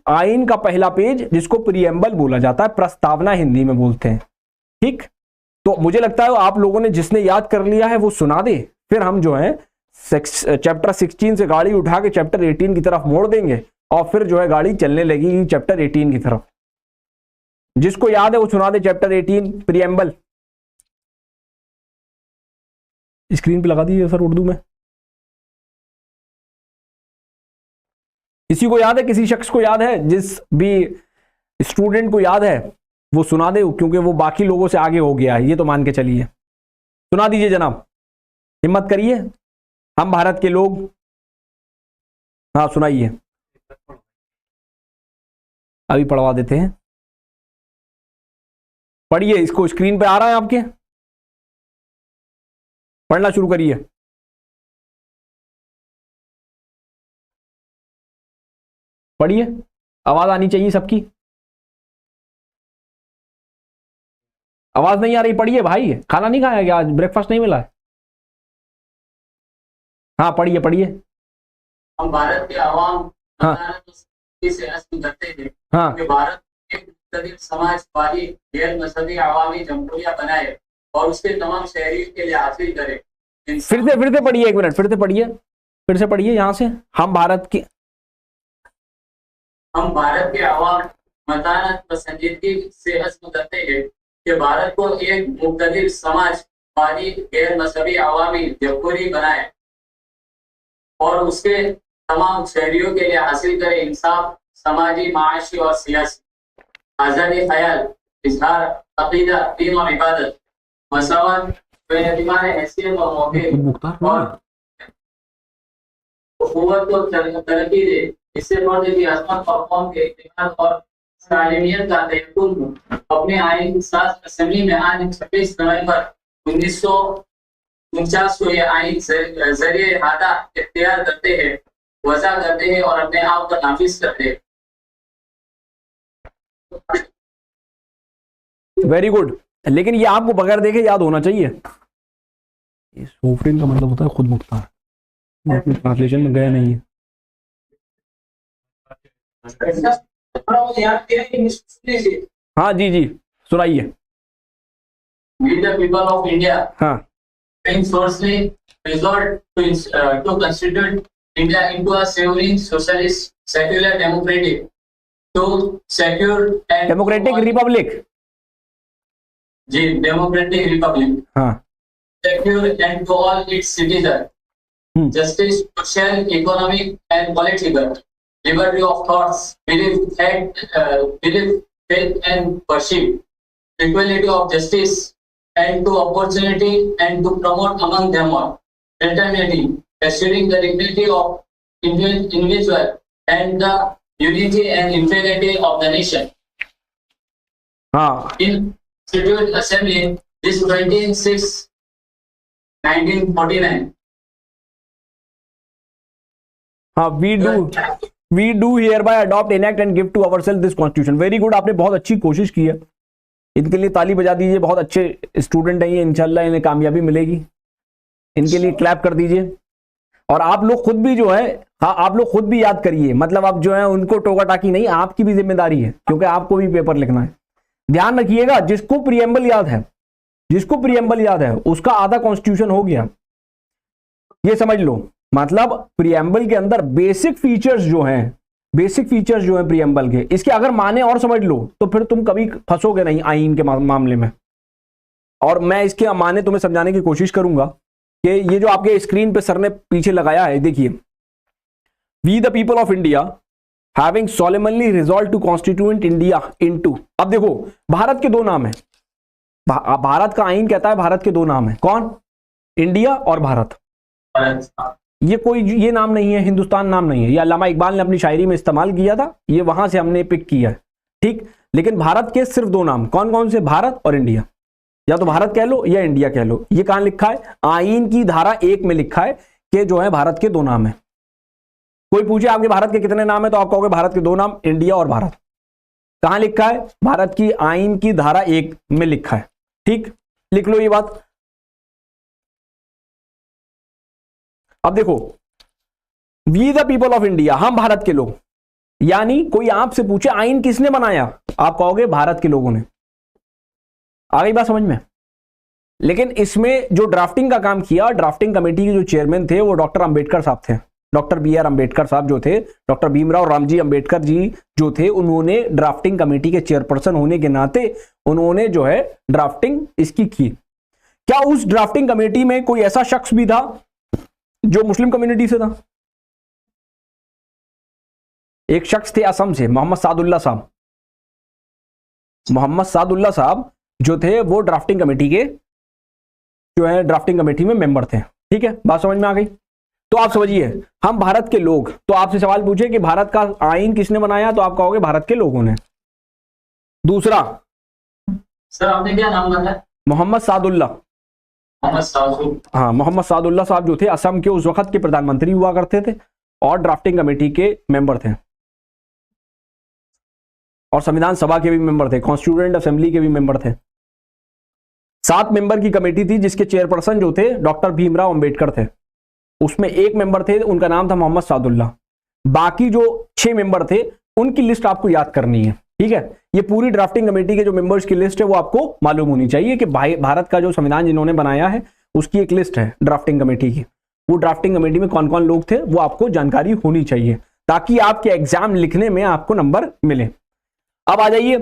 आइन का पहला पेज जिसको प्रीएम्बल बोला जाता है, प्रस्तावना हिंदी में बोलते हैं। ठीक, तो मुझे लगता है आप लोगों ने जिसने याद कर लिया है वो सुना दे, फिर हम जो है चैप्टर 16 से गाड़ी उठा के चैप्टर 18 की तरफ मोड़ देंगे, और फिर जो है गाड़ी चलने लगेगी चैप्टर 18 की तरफ। जिसको याद है वो सुना दे चैप्टर 18 प्रीएम्बल। स्क्रीन पे लगा दीजिए सर उर्दू में। किसी को याद है, किसी शख्स को याद है, जिस भी स्टूडेंट को याद है वो सुना दे, क्योंकि वो बाकी लोगों से आगे हो गया है, ये तो मान के चलिए। सुना दीजिए जनाब, हिम्मत करिए, हम भारत के लोग। हाँ सुनाइए, अभी पढ़वा देते हैं। पढ़िए, इसको स्क्रीन पे आ रहा है आपके, पढ़ना शुरू करिए। पढ़िए, आवाज आनी चाहिए सबकी। आवाज नहीं आ रही, पढ़िए भाई। खाना नहीं खाया क्या आज? ब्रेकफास्ट नहीं मिला? हाँ पढ़िए पढ़िए। हम भारत के आवाम से करते हैं। हाँ, कि भारत एक मुख्तलिफ समाजवादी गैर मजहबी अवामी जमहूरिया बनाए और उसके तमाम शहरी के लिए हासिल करे। फिर से पढ़िए, एक मिनट, फिर से पढ़िए, फिर से पढ़िए यहाँ से। हम भारत के आवाम मतानत पसंदीदगी से अज़्म करते हैं कि भारत को एक मुख्तलिफ समाजवादी गैर मजहबी अवामी जमहूरी बनाए और उसके तमाम शहरियों के लिए हासिल करे इंसाफ, समाजी, माशी और सियासी, आज़ादी ख्याल, इजहार, अकीदा, दीन और इबादत, मसावत, बेनज़ीरान हैसियत और मौके और हुकूमत को तरक्की दे। इससे फर्द की अज़मत और कौम के इत्तेहाद और सालिमियत का तयक्कुन अपने आइन साज असेंबली में आज 26 नवंबर 1949 को यह आइन जरिए हादा इख्तियार करते हैं, वज़ा करते हैं और अपने आप को नाफिज करते हैं। Very good. लेकिन ये आपको बगैर देखे याद होना चाहिए। ये सोवरेन का मतलब होता है खुद मुख्तार, ट्रांसलेशन में गया नहीं है। हाँ जी जी सुनाइए। We the people of India, हाँ, firstly resort to constitute India into a sovereign, socialist, secular, democratic, to secure and democratic republic. जी, democratic republic, हाँ, secure and to all its citizens, justice, social, economic and political, liberty of thoughts, belief, faith and worship, equality of justice and to opportunity and to promote among them all fraternity, assuring the dignity of individual and the unity and integrity of the nation. हाँ Constituent Assembly this 26 1949. हाँ, we do hereby adopt enact and give to ourself this constitution. Very good, आपने बहुत अच्छी कोशिश की है, इनके लिए ताली बजा दीजिए, बहुत अच्छे स्टूडेंट हैं ये, इंशाल्लाह इन्हें कामयाबी मिलेगी, इनके लिए क्लैप कर दीजिए। और आप लोग खुद भी जो है, हाँ आप लोग खुद भी याद करिए, मतलब आप जो है उनको टोका टाकी नहीं, आपकी भी जिम्मेदारी है, क्योंकि आपको भी पेपर लिखना है। ध्यान रखिएगा, जिसको प्रियम्बल याद है उसका आधा कॉन्स्टिट्यूशन हो गया, ये समझ लो। मतलब प्रियम्बल के अंदर बेसिक फीचर्स जो हैं प्रियम्बल के, इसके अगर माने और समझ लो तो फिर तुम कभी फंसोगे नहीं आईन के मामले में। और मैं इसके माने तुम्हें समझाने की कोशिश करूंगा कि ये जो आपके स्क्रीन पे सर ने पीछे लगाया है, देखिए, we the people of India having solemnly resolve to constituent India into. अब देखो, भारत के दो नाम है, भारत का आईन कहता है भारत के दो नाम है, कौन? इंडिया और भारत। ये नाम नहीं है, हिंदुस्तान नाम नहीं है, ये अल्लामा इकबाल ने अपनी शायरी में इस्तेमाल किया था, ये वहां से हमने पिक किया है, ठीक। लेकिन भारत के सिर्फ दो नाम, कौन कौन से? भारत और इंडिया, या तो भारत कह लो या इंडिया कह लो। ये कहां लिखा है? आईन की धारा 1 में लिखा है कि जो है भारत के दो नाम है। कोई पूछे आपके भारत के कितने नाम है, तो आप कहोगे भारत के दो नाम, इंडिया और भारत। कहां लिखा है? भारत की आईन की धारा 1 में लिखा है, ठीक, लिख लो ये बात। अब देखो, we the people of India, हम भारत के लोग, यानी कोई आपसे पूछे आईन किसने बनाया, आप कहोगे भारत के लोगों ने। आ गई बात समझ में? लेकिन इसमें जो ड्राफ्टिंग का काम किया, ड्राफ्टिंग कमेटी के जो चेयरमैन थे वो डॉक्टर अंबेडकर साहब थे, डॉक्टर BR अंबेडकर साहब जो थे, डॉक्टर भीमराव रामजी अंबेडकर जी जो थे, उन्होंने ड्राफ्टिंग कमेटी के चेयरपर्सन होने के नाते उन्होंने जो है ड्राफ्टिंग इसकी की। क्या उस ड्राफ्टिंग कमेटी में कोई ऐसा शख्स भी था जो मुस्लिम कम्युनिटी से था? एक शख्स थे असम से, मोहम्मद सादुल्ला साहब। मोहम्मद सादुल्ला साहब जो थे वो ड्राफ्टिंग कमेटी के जो है ड्राफ्टिंग कमेटी में मेंबर थे, ठीक है, बात समझ में आ गई? तो आप समझिए, हम भारत के लोग, तो आपसे सवाल पूछे कि भारत का आईन किसने बनाया, तो आप कहोगे भारत के लोगों ने। दूसरा, सर आपने क्या नाम बताया? मोहम्मद सादुल्ला। हाँ, मोहम्मद सादुल्ला साहब जो थे असम के उस वक्त के प्रधानमंत्री हुआ करते थे और ड्राफ्टिंग कमेटी के मेंबर थे, और संविधान सभा के भी मेंबर थे, कॉन्स्टिट्यूएंट असेंबली के भी मेंबर थे। 7 मेंबर की कमेटी थी जिसके चेयरपर्सन जो थे डॉक्टर भीमराव अंबेडकर थे। उसमें एक मेंबर थे, उनका नाम था मोहम्मद सादुल्ला। बाकी जो 6 मेंबर थे उनकी लिस्ट आपको याद करनी है, ठीक है। ये पूरी ड्राफ्टिंग कमेटी के जो मेंबर्स की लिस्ट है वो आपको मालूम होनी चाहिए कि भारत का जो संविधान जिन्होंने बनाया है उसकी एक लिस्ट है ड्राफ्टिंग कमेटी की। वो ड्राफ्टिंग कमेटी में कौन कौन लोग थे वो आपको जानकारी होनी चाहिए, ताकि आपके एग्जाम लिखने में आपको नंबर मिले। अब आ जाइए,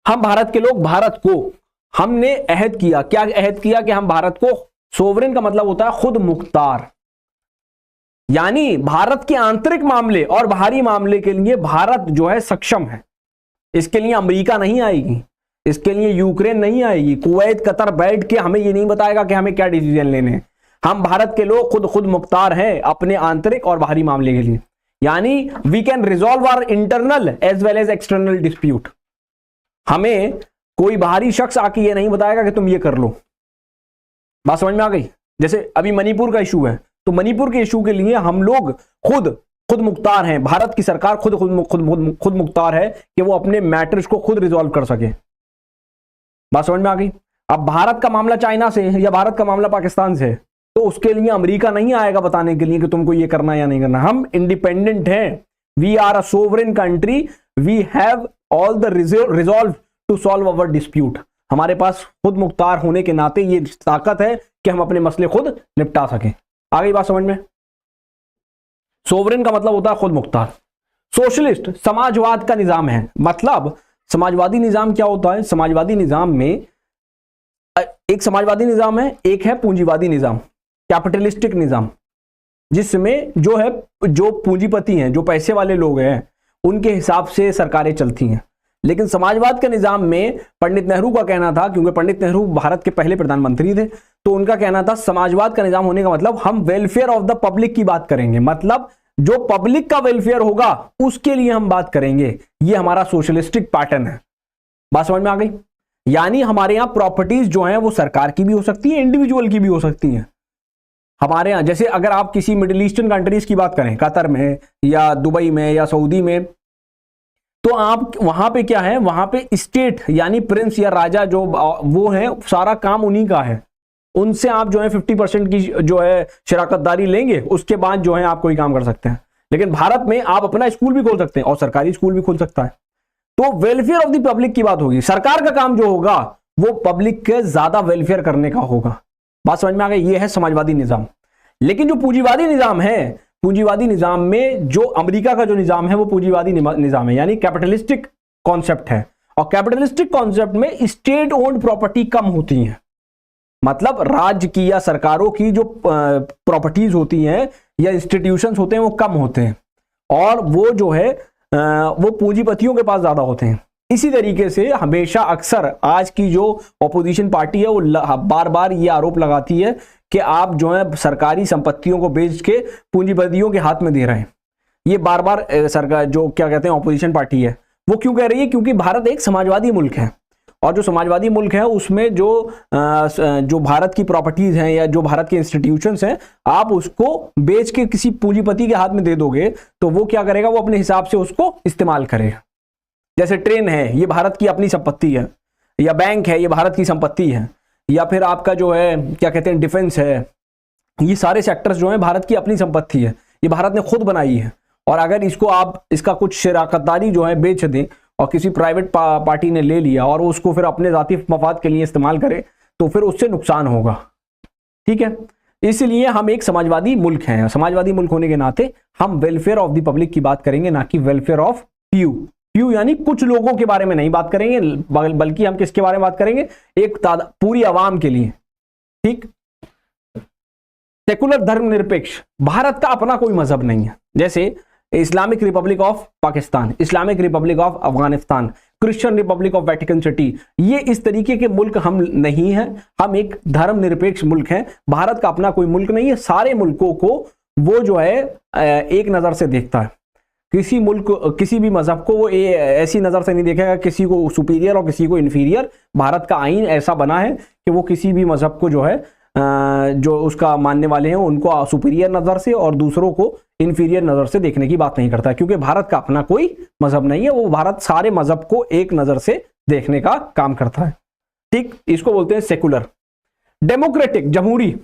हम भारत के लोग, भारत को हमने अहद किया, क्या अहद किया कि हम भारत को, सोवरेन का मतलब होता है खुद मुख्तार, यानी भारत के आंतरिक मामले और बाहरी मामले के लिए भारत जो है सक्षम है। इसके लिए अमेरिका नहीं आएगी, इसके लिए यूक्रेन नहीं आएगी, कुवैत कतर बैठ के हमें ये नहीं बताएगा कि हमें क्या डिसीजन लेने हैं। हम भारत के लोग खुद मुख्तार हैं अपने आंतरिक और बाहरी मामले के लिए, यानी we can resolve our internal as well as external dispute. हमें कोई बाहरी शख्स आके ये नहीं बताएगा कि तुम ये कर लो। बात समझ में आ गई? जैसे अभी मणिपुर का इशू है, तो मणिपुर के इशू के लिए हम लोग खुद मुख्तार हैं, भारत की सरकार खुद मुख्तार है कि वो अपने मैटर्स को खुद रिजॉल्व कर सके। बात समझ में आ गई? अब भारत का मामला चाइना से है या भारत का मामला पाकिस्तान से है, तो उसके लिए अमेरिका नहीं आएगा बताने के लिए कि तुमको ये करना है या नहीं करना। हम इंडिपेंडेंट हैं, we are a sovereign country, we have all the resolve to solve our dispute. हमारे पास खुद मुख्तार होने के नाते ये ताकत है कि हम अपने मसले खुद निपटा सकें। आ गई बात समझ में? सोवरेन का मतलब होता है खुद मुख्तार। सोशलिस्ट समाजवाद का निजाम है, मतलब समाजवादी निजाम क्या होता है? समाजवादी निजाम में एक समाजवादी निजाम है, एक है पूंजीवादी निजाम, कैपिटलिस्टिक निजाम, जिसमें जो पूंजीपति हैं, जो पैसे वाले लोग हैं, उनके हिसाब से सरकारें चलती हैं। लेकिन समाजवाद के निजाम में पंडित नेहरू का कहना था, क्योंकि पंडित नेहरू भारत के पहले प्रधानमंत्री थे, तो उनका कहना था समाजवाद का निजाम होने का मतलब हम वेलफेयर ऑफ द पब्लिक की बात करेंगे, मतलब जो पब्लिक का वेलफेयर होगा उसके लिए हम बात करेंगे। ये हमारा सोशलिस्टिक पैटर्न है। बात समझ में आ गई? यानी हमारे यहाँ प्रॉपर्टीज जो हैं वो सरकार की भी हो सकती है, इंडिविजुअल की भी हो सकती हैं। हमारे यहाँ जैसे अगर आप किसी मिडिल ईस्टर्न कंट्रीज की बात करें, कतर में या दुबई में या सऊदी में, तो आप वहां पे क्या है, वहां पे स्टेट यानी प्रिंस या राजा जो वो है, सारा काम उन्हीं का है। उनसे आप जो है 50% की जो है शराकतदारी लेंगे, उसके बाद जो है आप कोई काम कर सकते हैं। लेकिन भारत में आप अपना स्कूल भी खोल सकते हैं और सरकारी स्कूल भी खोल सकता है। तो वेलफेयर ऑफ द पब्लिक की बात होगी। सरकार का काम जो होगा वो पब्लिक के ज्यादा वेलफेयर करने का होगा। बात समझ में आ गई? ये है समाजवादी निजाम। लेकिन जो पूंजीवादी निजाम है, पूंजीवादी निजाम में जो अमेरिका का जो निजाम है वो पूंजीवादी निजाम है, यानी कैपिटलिस्टिक कॉन्सेप्ट है। और कैपिटलिस्टिक कॉन्सेप्ट में स्टेट ओन्ड प्रॉपर्टी कम होती है, मतलब राज्य की या सरकारों की जो प्रॉपर्टीज होती हैं या इंस्टीट्यूशंस होते हैं वो कम होते हैं, और वो जो है वो पूंजीपतियों के पास ज्यादा होते हैं। इसी तरीके से हमेशा अक्सर आज की जो ऑपोजिशन पार्टी है वो बार बार ये आरोप लगाती है कि आप जो है सरकारी संपत्तियों को बेच के पूंजीपतियों के हाथ में दे रहे हैं। ये बार बार सरकार जो क्या कहते हैं ऑपोजिशन पार्टी है वो क्यों कह रही है? क्योंकि भारत एक समाजवादी मुल्क है, और जो समाजवादी मुल्क है उसमें जो भारत की प्रॉपर्टीज हैं या जो भारत के इंस्टीट्यूशंस हैं, आप उसको बेच के किसी पूंजीपति के हाथ में दे दोगे तो वो क्या करेगा, वो अपने हिसाब से उसको इस्तेमाल करेगा। जैसे ट्रेन है, ये भारत की अपनी संपत्ति है, या बैंक है, ये भारत की संपत्ति है, या फिर आपका जो है क्या कहते हैं डिफेंस है, ये सारे सेक्टर्स जो है भारत की अपनी संपत्ति है, ये भारत ने खुद बनाई है। और अगर इसको आप इसका कुछ शराकतदारी जो है बेच दें और किसी प्राइवेट पार्टी ने ले लिया और उसको फिर अपने जाती मफाद के लिए इस्तेमाल करे, तो फिर उससे नुकसान होगा। ठीक है, इसलिए हम एक समाजवादी मुल्क हैं। समाजवादी मुल्क होने के नाते हम वेलफेयर ऑफ द पब्लिक की बात करेंगे, ना कि वेलफेयर ऑफ फ्यू। फ्यू यानी कुछ लोगों के बारे में नहीं बात करेंगे, बल्कि हम किसके बारे में बात करेंगे, एक पूरी आवाम के लिए। ठीक, सेकुलर धर्मनिरपेक्ष, भारत का अपना कोई मजहब नहीं है। जैसे Islamic Republic of Pakistan, Islamic Republic of Afghanistan, Christian Republic of Vatican city, ये इस तरीके के मुल्क हम नहीं हैं। हम एक धर्मनिरपेक्ष मुल्क हैं। भारत का अपना कोई मुल्क नहीं है। सारे मुल्कों को वो जो है एक नजर से देखता है। किसी मुल्क, किसी भी मजहब को वो ऐसी नजर से नहीं देखेगा, किसी को सुपीरियर और किसी को इन्फीरियर। भारत का आईन ऐसा बना है कि वो किसी भी मजहब को जो है जो उसका मानने वाले हैं उनको सुपीरियर नजर से और दूसरों को इन्फीरियर नजर से देखने की बात नहीं करता, क्योंकि भारत का अपना कोई मजहब नहीं है। वो भारत सारे मजहब को एक नजर से देखने का काम करता है। ठीक, इसको बोलते हैं सेकुलर। डेमोक्रेटिक, जमहूरी।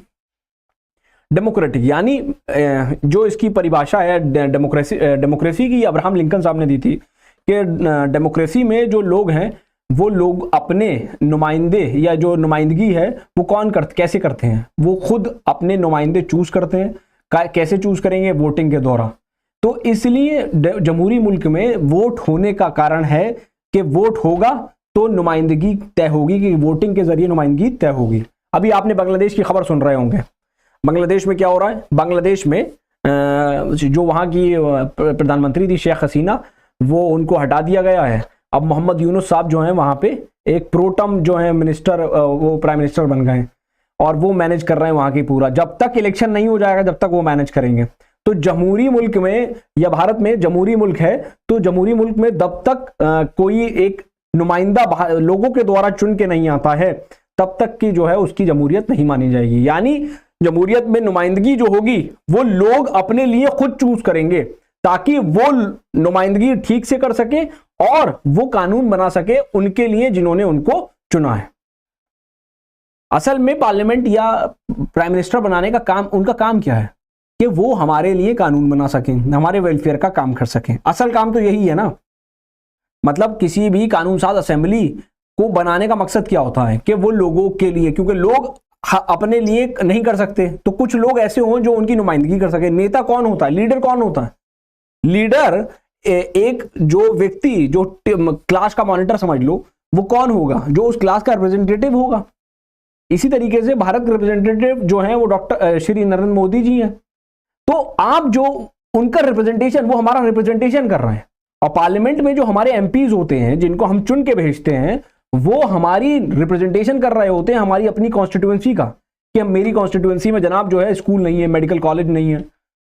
डेमोक्रेटिक यानी जो इसकी परिभाषा है डेमोक्रेसी की अब्राहम लिंकन साहब ने दी थी कि डेमोक्रेसी में जो लोग हैं वो लोग अपने नुमाइंदे या जो नुमाइंदगी है वो कैसे करते हैं, वो खुद अपने नुमाइंदे चूज करते हैं। कैसे चूज करेंगे? वोटिंग के द्वारा। तो इसलिए जमहूरी मुल्क में वोट होने का कारण है कि वोट होगा तो नुमाइंदगी तय होगी, कि वोटिंग के जरिए नुमाइंदगी तय होगी। अभी आपने बांग्लादेश की खबर सुन रहे होंगे। बांग्लादेश में क्या हो रहा है? बांग्लादेश में जो वहां की प्रधानमंत्री थी शेख हसीना, वो उनको हटा दिया गया है। अब मोहम्मद यूनुस साहब जो हैं वहां पे एक प्रोटम जो है मिनिस्टर, वो प्राइम मिनिस्टर बन गए और वो मैनेज कर रहे हैं वहां की पूरा। जब तक इलेक्शन नहीं हो जाएगा जब तक वो मैनेज करेंगे। तो जमहूरी मुल्क में या भारत में जमहूरी मुल्क है, तो जमहूरी मुल्क में जब तक कोई एक नुमाइंदा लोगों के द्वारा चुन के नहीं आता है तब तक की जो है उसकी जमहूरियत नहीं मानी जाएगी। यानी जमहूरियत में नुमाइंदगी जो होगी वो लोग अपने लिए खुद चूज करेंगे, ताकि वो नुमाइंदगी ठीक से कर सके और वो कानून बना सके उनके लिए जिन्होंने उनको चुना है। असल में पार्लियामेंट या प्राइम मिनिस्टर बनाने का काम, उनका काम क्या है कि वो हमारे लिए कानून बना सकें, हमारे वेलफेयर का काम कर सकें। असल काम तो यही है ना। मतलब किसी भी कानून साज असेंबली को बनाने का मकसद क्या होता है कि वो लोगों के लिए, क्योंकि लोग अपने लिए नहीं कर सकते तो कुछ लोग ऐसे हों जो उनकी नुमाइंदगी कर सके। नेता कौन होता है? लीडर कौन होता है? लीडर एक जो व्यक्ति जो क्लास का मॉनिटर समझ लो, वो कौन होगा? जो उस क्लास का रिप्रेजेंटेटिव होगा। इसी तरीके से भारत के रिप्रेजेंटेटिव जो है वो डॉक्टर श्री नरेंद्र मोदी जी हैं। तो आप जो उनका रिप्रेजेंटेशन, वो हमारा रिप्रेजेंटेशन कर रहे हैं। और पार्लियामेंट में जो हमारे एमपीज होते हैं जिनको हम चुन के भेजते हैं, वो हमारी रिप्रेजेंटेशन कर रहे होते हैं हमारी अपनी कॉन्स्टिट्यूएंसी का, कि मेरी कॉन्स्टिट्यूएंसी में जनाब जो है स्कूल नहीं है, मेडिकल कॉलेज नहीं है,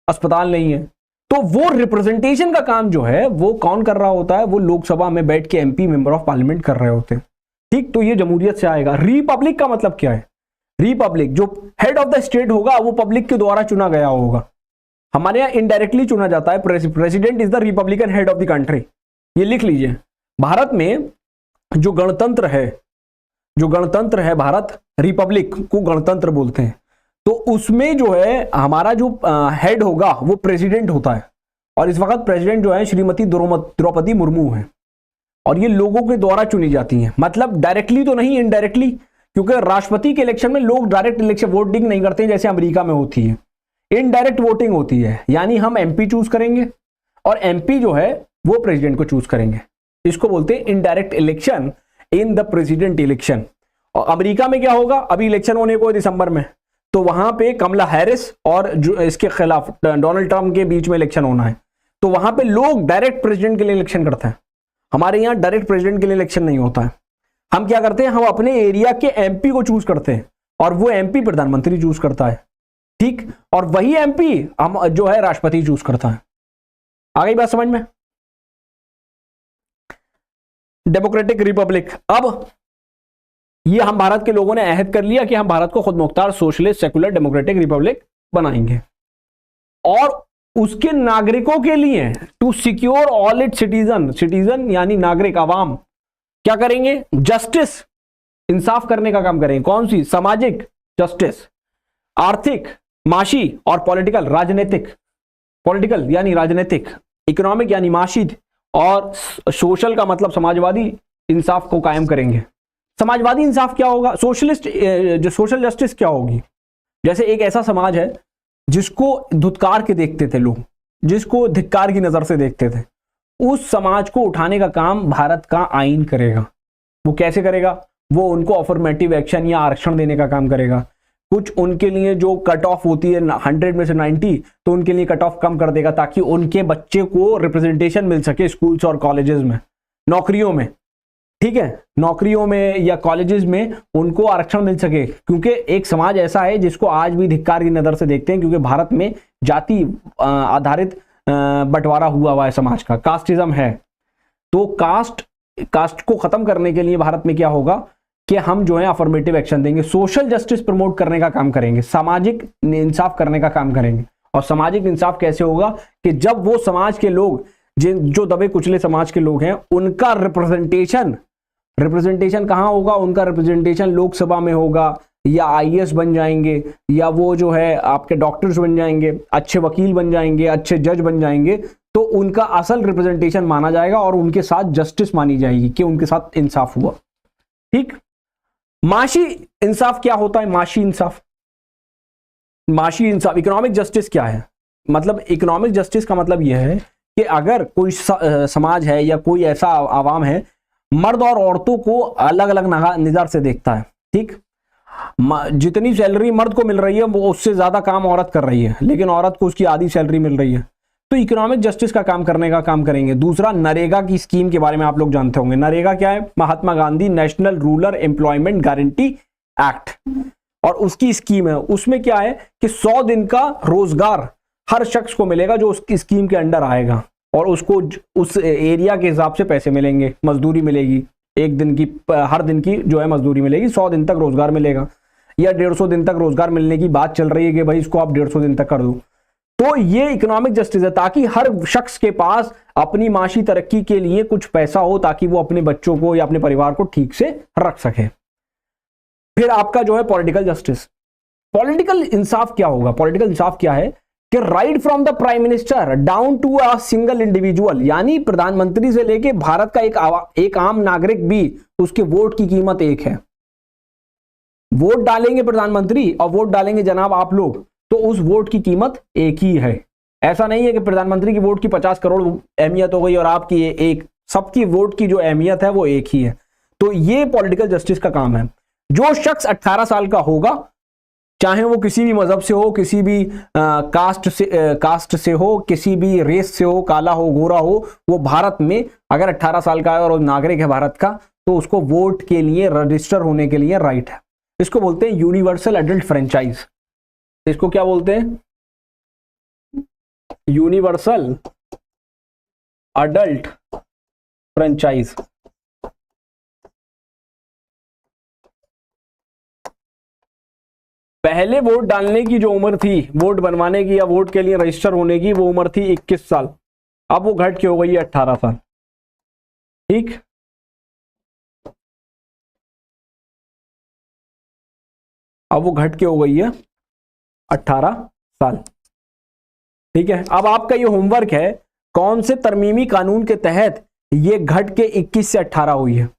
अस्पताल नहीं है, तो वो रिप्रेजेंटेशन का काम जो है वो कौन कर रहा होता है, वो लोकसभा में बैठ के एमपी मेंबर ऑफ पार्लियामेंट कर रहे होते हैं। ठीक, तो ये जमहूरियत से आएगा। रिपब्लिक का मतलब क्या है? रिपब्लिक, जो हेड ऑफ द स्टेट होगा वो पब्लिक के द्वारा चुना गया होगा। हमारे यहाँ इनडायरेक्टली चुना जाता है, president is the Republican head of the country. ये लिख लीजिए। भारत में जो गणतंत्र है भारत, रिपब्लिक को गणतंत्र बोलते हैं, तो उसमें जो है हमारा जो हेड होगा वो प्रेसिडेंट होता है। और इस वक्त प्रेसिडेंट जो है श्रीमती द्रौपदी मुर्मू है, और ये लोगों के द्वारा चुनी जाती हैं। मतलब डायरेक्टली तो नहीं, इनडायरेक्टली, क्योंकि राष्ट्रपति के इलेक्शन में लोग डायरेक्ट इलेक्शन वोटिंग नहीं करते जैसे अमेरिका में होती है, इनडायरेक्ट वोटिंग होती है। यानी हम एमपी चूज करेंगे और एमपी जो है वो प्रेसिडेंट को चूज करेंगे। इसको बोलते हैं indirect election in the president election. और अमेरिका में क्या होगा, अभी इलेक्शन होने को है दिसंबर में, तो वहां पे कमला हैरिस और जो इसके खिलाफ डोनाल्ड ट्रंप के बीच में इलेक्शन होना है, तो वहां पे लोग डायरेक्ट प्रेसिडेंट के लिए इलेक्शन करते हैं। हमारे यहाँ डायरेक्ट प्रेसिडेंट के लिए इलेक्शन नहीं होता है। हम क्या करते हैं, हम अपने एरिया के एमपी को चूज करते हैं और वो एमपी प्रधानमंत्री चूज करता है। ठीक, और वही एमपी हम जो है राष्ट्रपति चूज करता है। आ गई बात समझ में? डेमोक्रेटिक रिपब्लिक, अब ये हम भारत के लोगों ने अहद कर लिया कि हम भारत को खुद मुख्तार सोशलिस्ट सेकुलर डेमोक्रेटिक रिपब्लिक बनाएंगे, और उसके नागरिकों के लिए to secure all it citizen यानी नागरिक आवाम क्या करेंगे, जस्टिस, इंसाफ करने का काम करेंगे। कौन सी? सामाजिक जस्टिस, आर्थिक, माशी और पॉलिटिकल यानी राजनीतिक, इकोनॉमिक यानी माशी, और सोशल का मतलब समाजवादी इंसाफ को कायम करेंगे। समाजवादी इंसाफ क्या होगा? सोशलिस्ट जो सोशल जस्टिस क्या होगी? जैसे एक ऐसा समाज है जिसको धुतकार के देखते थे लोग, जिसको धिक्कार की नजर से देखते थे, उस समाज को उठाने का काम भारत का आईन करेगा। वो कैसे करेगा? वो उनको अफर्मेटिव एक्शन या आरक्षण देने का काम करेगा। कुछ उनके लिए जो कट ऑफ होती है 100 में से 90, तो उनके लिए कट ऑफ कम कर देगा ताकि उनके बच्चे को रिप्रेजेंटेशन मिल सके स्कूल्स और कॉलेजेस में, नौकरियों में। ठीक है, नौकरियों में या कॉलेजेस में उनको आरक्षण मिल सके, क्योंकि एक समाज ऐसा है जिसको आज भी धिक्कार की नजर से देखते हैं, क्योंकि भारत में जाति आधारित बंटवारा हुआ है समाज का, कास्टिज्म है। तो कास्ट को खत्म करने के लिए भारत में क्या होगा कि हम जो है अफर्मेटिव एक्शन देंगे, सोशल जस्टिस प्रमोट करने का काम करेंगे, सामाजिक इंसाफ करने का काम करेंगे। और सामाजिक इंसाफ कैसे होगा कि जब वो समाज के लोग जो दबे कुचले समाज के लोग हैं, उनका रिप्रेजेंटेशन कहां होगा? उनका रिप्रेजेंटेशन लोकसभा में होगा, या आईएएस बन जाएंगे, या वो जो है आपके डॉक्टर्स बन जाएंगे, अच्छे वकील बन जाएंगे, अच्छे जज बन जाएंगे, तो उनका असल रिप्रेजेंटेशन माना जाएगा और उनके साथ जस्टिस मानी जाएगी कि उनके साथ इंसाफ हुआ। ठीक, माशी इंसाफ क्या होता है? माशी इंसाफ, इकोनॉमिक जस्टिस क्या है? मतलब इकोनॉमिक जस्टिस का मतलब यह है कि अगर कोई समाज है या कोई ऐसा आवाम है, मर्द और औरतों को अलग अलग नजर से देखता है। ठीक, जितनी सैलरी मर्द को मिल रही है वो उससे ज्यादा काम औरत कर रही है, लेकिन औरत को उसकी आधी सैलरी मिल रही है, तो इकोनॉमिक जस्टिस का काम करने का काम करेंगे। दूसरा, नरेगा की स्कीम के बारे में आप लोग जानते होंगे। नरेगा क्या है? Mahatma Gandhi national rural employment guarantee act, और उसकी स्कीम है। उसमें क्या है कि 100 दिन का रोजगार हर शख्स को मिलेगा जो उसकी स्कीम के अंडर आएगा, और उसको उस एरिया के हिसाब से पैसे मिलेंगे, मजदूरी मिलेगी, एक दिन की, हर दिन की जो है मजदूरी मिलेगी, 100 दिन तक रोजगार मिलेगा, या 150 दिन तक रोजगार मिलने की बात चल रही है कि भाई इसको आप 150 दिन तक कर दो। तो ये इकोनॉमिक जस्टिस है, ताकि हर शख्स के पास अपनी माशी तरक्की के लिए कुछ पैसा हो, ताकि वो अपने बच्चों को या अपने परिवार को ठीक से रख सके। फिर आपका जो है पॉलिटिकल जस्टिस, पॉलिटिकल इंसाफ क्या होगा? पॉलिटिकल इंसाफ क्या है कि right from the prime minister down to a single individual, यानी प्रधानमंत्री से लेके भारत का एक आम नागरिक भी, उसके वोट की कीमत एक है। वोट डालेंगे प्रधानमंत्री और वोट डालेंगे जनाब आप लोग, तो उस वोट की कीमत एक ही है। ऐसा नहीं है कि प्रधानमंत्री की वोट की 50 करोड़ अहमियत हो गई और आपकी एक, सबकी वोट की जो अहमियत है वो एक ही है। तो ये पॉलिटिकल जस्टिस का काम है। जो शख्स 18 साल का होगा, चाहे वो किसी भी मजहब से हो, किसी भी कास्ट से हो, किसी भी रेस से हो, काला हो, गोरा हो, वो भारत में अगर 18 साल का है और नागरिक है भारत का, तो उसको वोट के लिए रजिस्टर होने के लिए राइट है। इसको बोलते हैं यूनिवर्सल एडल्ट फ्रेंचाइज। इसको क्या बोलते हैं? Universal adult franchise. पहले वोट डालने की जो उम्र थी, वोट बनवाने की या वोट के लिए रजिस्टर होने की, वो उम्र थी 21 साल। अब वो घट के हो गई है 18 साल। ठीक, अब वो घट के हो गई है 18 साल। ठीक है, अब आपका ये होमवर्क है, कौन से तरमीमी कानून के तहत ये घट के 21 से 18 हुई है।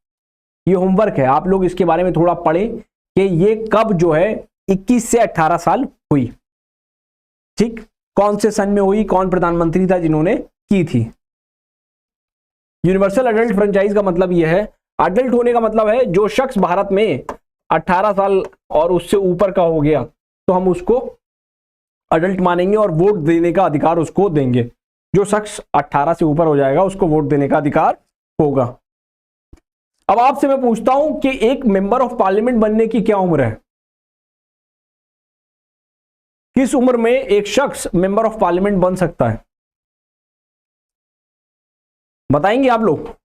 ये होमवर्क है, आप लोग इसके बारे में थोड़ा पढ़ें कि ये कब जो है 21 से 18 साल हुई। ठीक, कौन से सन में हुई, कौन प्रधानमंत्री था जिन्होंने की थी। यूनिवर्सल अडल्ट फ्रेंचाइज का मतलब यह है, अडल्ट होने का मतलब है जो शख्स भारत में 18 साल और उससे ऊपर का हो गया तो हम उसको अडल्ट मानेंगे और वोट देने का अधिकार उसको देंगे। जो शख्स 18 से ऊपर हो जाएगा उसको वोट देने का अधिकार होगा। अब आपसे मैं पूछता हूं कि एक मेंबर ऑफ पार्लियामेंट बनने की क्या उम्र है? किस उम्र में एक शख्स मेंबर ऑफ पार्लियामेंट बन सकता है, बताएंगे आप लोग?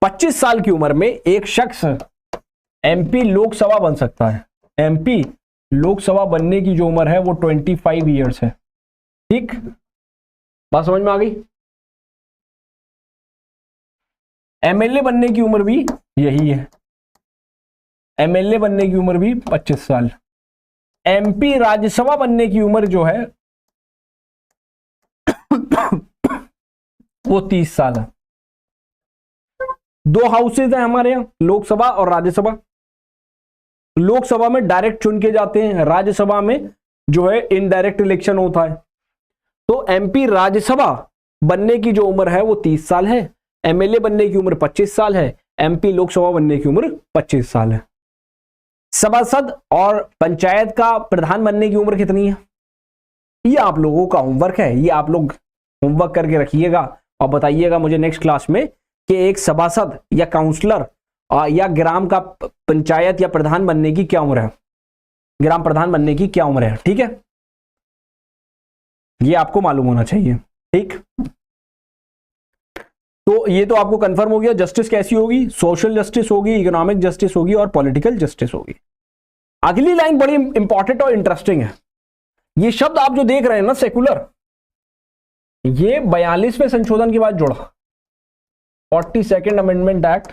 25 साल की उम्र में एक शख्स एमपी लोकसभा बन सकता है। एमपी लोकसभा बनने की जो उम्र है वो 25 ईयर्स है। ठीक, बात समझ में आ गई? एमएलए बनने की उम्र भी यही है, एमएलए बनने की उम्र भी 25 साल। एमपी राज्यसभा बनने की उम्र जो है वो 30 साल है। दो हाउसेज हैं हमारे यहां, लोकसभा और राज्यसभा। लोकसभा में डायरेक्ट चुन के जाते हैं, राज्यसभा में जो है इनडायरेक्ट इलेक्शन होता है। तो एमपी राज्यसभा बनने की जो उम्र है वो 30 साल है, एमएलए बनने की उम्र 25 साल है, एमपी लोकसभा बनने की उम्र 25 साल है। सभासद और पंचायत का प्रधान बनने की उम्र कितनी है? ये आप लोगों का होमवर्क है, ये आप लोग होमवर्क करके रखिएगा और बताइएगा मुझे नेक्स्ट क्लास में कि एक सभासद या काउंसलर या ग्राम का पंचायत या प्रधान बनने की क्या उम्र है, ग्राम प्रधान बनने की क्या उम्र है। ठीक है, ये आपको मालूम होना चाहिए। ठीक, तो ये तो आपको कंफर्म हो गया। जस्टिस कैसी होगी? सोशल जस्टिस होगी, इकोनॉमिक जस्टिस होगी और पॉलिटिकल जस्टिस होगी। अगली लाइन बड़ी इंपॉर्टेंट और इंटरेस्टिंग है। ये शब्द आप जो देख रहे हैं ना सेकुलर, ये 42वें संशोधन के बाद जुड़ा। 42nd अमेंडमेंट एक्ट,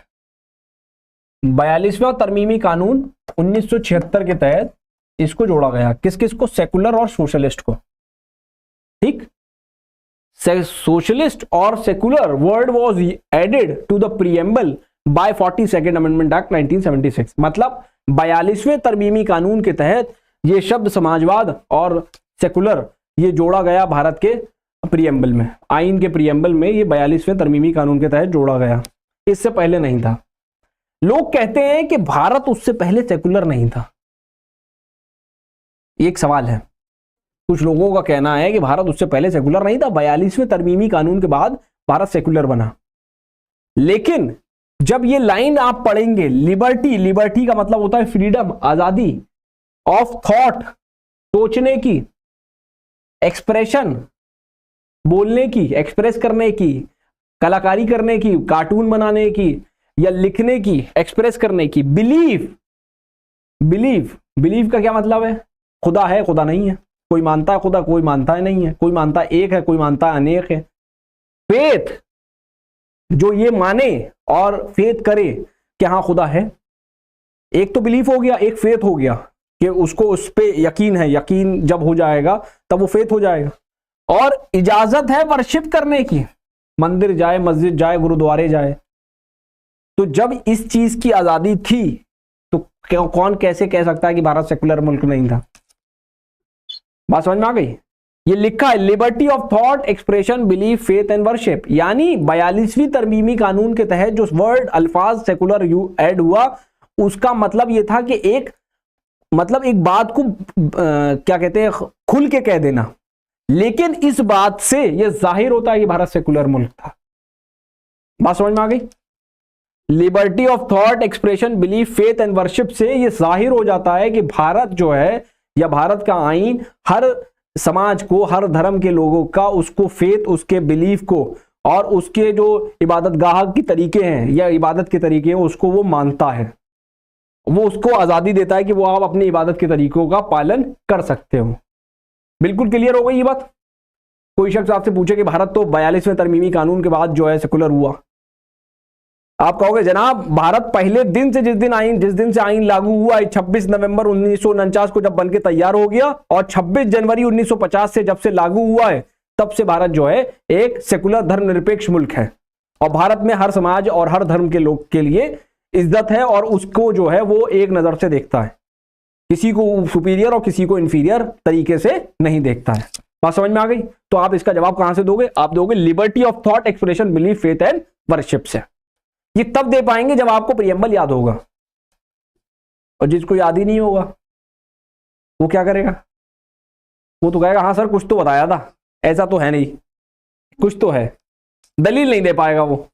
42वां तरमीमी कानून 1976 के तहत इसको जोड़ा गया। किस किस को? सेकुलर और सोशलिस्ट को। ठीक, सोशलिस्ट और secular word was added to the preamble by 42nd amendment act 1976। मतलब 42वें तरमीमी कानून के तहत ये शब्द समाजवाद और सेकुलर ये जोड़ा गया भारत के प्रीएम्बल में, आइन के प्रीएम्बल में ये 42वें तरमीमी कानून के तहत जोड़ा गया। इससे पहले नहीं था। लोग कहते हैं कि भारत उससे पहले सेकुलर नहीं था। एक सवाल है, कुछ लोगों का कहना है कि भारत उससे पहले सेकुलर नहीं था, 42वें तरमीमी कानून के बाद भारत सेकुलर बना। लेकिन जब ये लाइन आप पढ़ेंगे, लिबर्टी, लिबर्टी का मतलब होता है फ्रीडम, आजादी ऑफ थॉट, सोचने की, एक्सप्रेशन, बोलने की, एक्सप्रेस करने की, कलाकारी करने की, कार्टून बनाने की या लिखने की, एक्सप्रेस करने की। बिलीव, बिलीव, बिलीव का क्या मतलब है? खुदा है, खुदा नहीं है, कोई मानता है खुदा, कोई मानता है नहीं है, कोई मानता एक है, कोई मानता है अनेक है। फेथ, जो ये माने और फेथ करे कि हाँ खुदा है। एक तो बिलीफ हो गया, एक फेथ हो गया कि उसको उस पे यकीन है, यकीन जब हो जाएगा तब वो फेथ हो जाएगा। और इजाजत है वर्शिप करने की, मंदिर जाए, मस्जिद जाए, गुरुद्वारे जाए। तो जब इस चीज की आजादी थी तो कौन कैसे कह सकता है कि भारत सेकुलर मुल्क नहीं था? बात समझ में आ गई? ये लिखा है liberty of thought, expression, belief, faith and worship. यानी 42वीं तरमीमी कानून के तहत जो वर्ड अल्फाज सेकुलर ऐड हुआ, उसका मतलब ये था कि एक बात को क्या कहते हैं, खुल के कह देना। लेकिन इस बात से यह जाहिर होता है कि भारत सेकुलर मुल्क था। बात समझ में आ गई? Liberty of thought, expression, belief, faith and worship से यह जाहिर हो जाता है कि भारत जो है या भारत का आईन हर समाज को, हर धर्म के लोगों का, उसको फेथ, उसके बिलीफ को और उसके जो इबादत गाह की तरीके हैं या इबादत के तरीके हैं उसको वो मानता है। वो उसको आज़ादी देता है कि वो आप अपनी इबादत के तरीकों का पालन कर सकते हो। बिल्कुल क्लियर हो गई ये बात। कोई शख्स आपसे पूछे कि भारत तो 42वें तरमीमी कानून के बाद जो है सेकुलर हुआ, आप कहोगे जनाब भारत पहले दिन से जिस दिन से आईन लागू हुआ 26 नवंबर 1949 को जब बनके तैयार हो गया और 26 जनवरी 1950 से जब से लागू हुआ है तब से भारत जो है एक सेकुलर धर्मनिरपेक्ष मुल्क है और भारत में हर समाज और हर धर्म के लोग के लिए इज्जत है और उसको जो है वो एक नजर से देखता है, किसी को सुपीरियर और किसी को इंफीरियर तरीके से नहीं देखता है। बात समझ में आ गई? तो आप इसका जवाब कहां से दोगे? आप दोगे liberty of thought, expression, belief, faith and worship से। ये तब दे पाएंगे जब आपको प्रियम्बल याद होगा, और जिसको याद ही नहीं होगा वो क्या करेगा? वो तो कहेगा हाँ सर कुछ तो बताया था, ऐसा तो है नहीं, कुछ तो है, दलील नहीं दे पाएगा वो।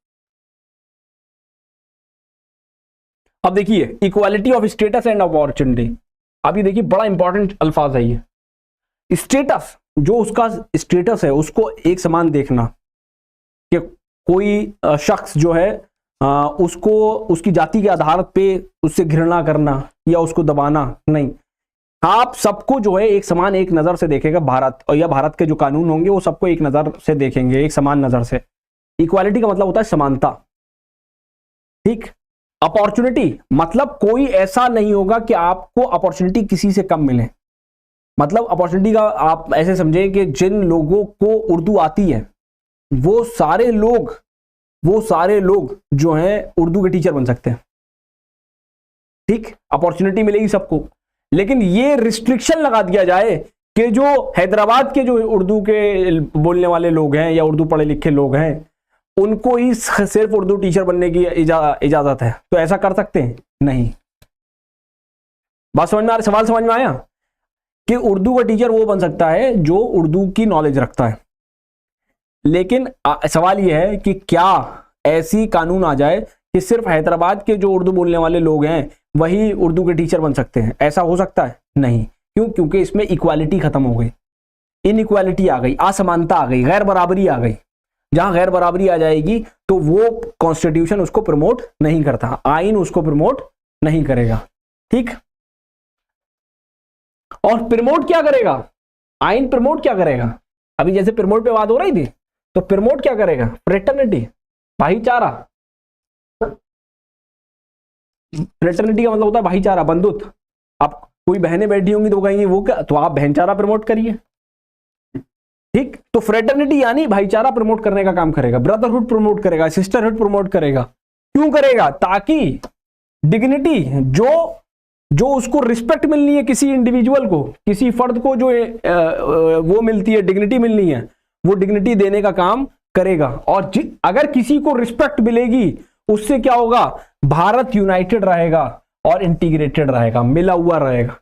अब देखिए equality of status and opportunity. अब ये देखिए बड़ा इंपॉर्टेंट अल्फाज है ये। स्टेटस, जो उसका स्टेटस है उसको एक समान देखना, कि कोई शख्स जो है उसको उसकी जाति के आधार पे उससे घृणा करना या उसको दबाना नहीं। आप सबको जो है एक समान एक नजर से देखेगा भारत, और या भारत के जो कानून होंगे वो सबको एक नजर से देखेंगे, एक समान नजर से। इक्वालिटी का मतलब होता है समानता, ठीक। अपॉर्चुनिटी मतलब कोई ऐसा नहीं होगा कि आपको अपॉर्चुनिटी किसी से कम मिले। मतलब अपॉर्चुनिटी का आप ऐसे समझें कि जिन लोगों को उर्दू आती है वो सारे लोग जो हैं उर्दू के टीचर बन सकते हैं, ठीक। अपॉर्चुनिटी मिलेगी सबको, लेकिन ये रिस्ट्रिक्शन लगा दिया जाए कि जो हैदराबाद के जो उर्दू के बोलने वाले लोग हैं या उर्दू पढ़े लिखे लोग हैं उनको ही सिर्फ उर्दू टीचर बनने की इजाजत है, तो ऐसा कर सकते हैं? नहीं। बात समझ में आ रही? सवाल समझ में आया कि उर्दू का टीचर वो बन सकता है जो उर्दू की नॉलेज रखता है, लेकिन सवाल यह है कि क्या ऐसी कानून आ जाए कि सिर्फ हैदराबाद के जो उर्दू बोलने वाले लोग हैं वही उर्दू के टीचर बन सकते हैं? ऐसा हो सकता है? नहीं। क्यों? क्योंकि इसमें इक्वालिटी खत्म हो गई, इनइक्वालिटी आ गई, असमानता आ गई, गैर बराबरी आ गई। जहां गैर बराबरी आ जाएगी तो वो कॉन्स्टिट्यूशन उसको प्रमोट नहीं करता, आइन उसको प्रमोट नहीं करेगा, ठीक। और प्रमोट क्या करेगा? आइन प्रमोट क्या करेगा? अभी जैसे प्रमोट पे बात हो रही थी, तो प्रमोट क्या करेगा? फ्रेटर्निटी, भाईचारा। फ्रेटर्निटी का मतलब होता है भाईचारा, बंधुत्व। आप कोई बहनें बैठी होंगी तो कहेंगी वो क्या, तो आप बहनचारा प्रमोट करिए, ठीक। तो फ्रेटर्निटी यानी भाईचारा प्रमोट करने का काम करेगा, ब्रदरहुड प्रमोट करेगा, सिस्टरहुड प्रमोट करेगा। क्यों करेगा? ताकि डिग्निटी, जो उसको रिस्पेक्ट मिलनी है, किसी इंडिविजुअल को, किसी फर्द को जो वो मिलती है, डिग्निटी मिलनी है, वो डिग्निटी देने का काम करेगा। और अगर किसी को रिस्पेक्ट मिलेगी उससे क्या होगा? भारत यूनाइटेड रहेगा और इंटीग्रेटेड रहेगा, मिला हुआ रहेगा।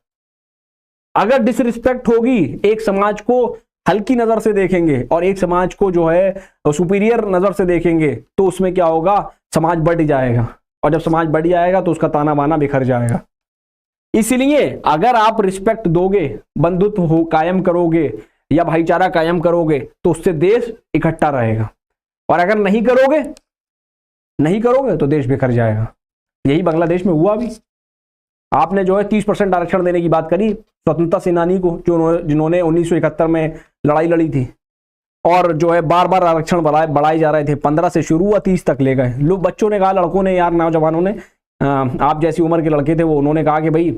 अगर डिसरिस्पेक्ट होगी, एक समाज को हल्की नजर से देखेंगे और एक समाज को जो है सुपीरियर नजर से देखेंगे, तो उसमें क्या होगा? समाज बढ़ जाएगा, और जब समाज बढ़ जाएगा तो उसका ताना बाना बिखर जाएगा। इसलिए अगर आप रिस्पेक्ट दोगे, बंधुत्व हो कायम करोगे या भाईचारा कायम करोगे, तो उससे देश इकट्ठा रहेगा, और अगर नहीं करोगे तो देश बिखर जाएगा। यही बांग्लादेश में हुआ भी। आपने जो है 30% आरक्षण देने की बात करी स्वतंत्रता सेनानी को, जिन्होंने 1971 में लड़ाई लड़ी थी, और जो है बार बार आरक्षण बढ़ाए जा रहे थे। 15 से शुरू हुआ, 30 तक ले गए लोग। बच्चों ने कहा, लड़कों ने, यार नौजवानों ने, आप जैसी उम्र के लड़के थे वो, उन्होंने कहा कि भाई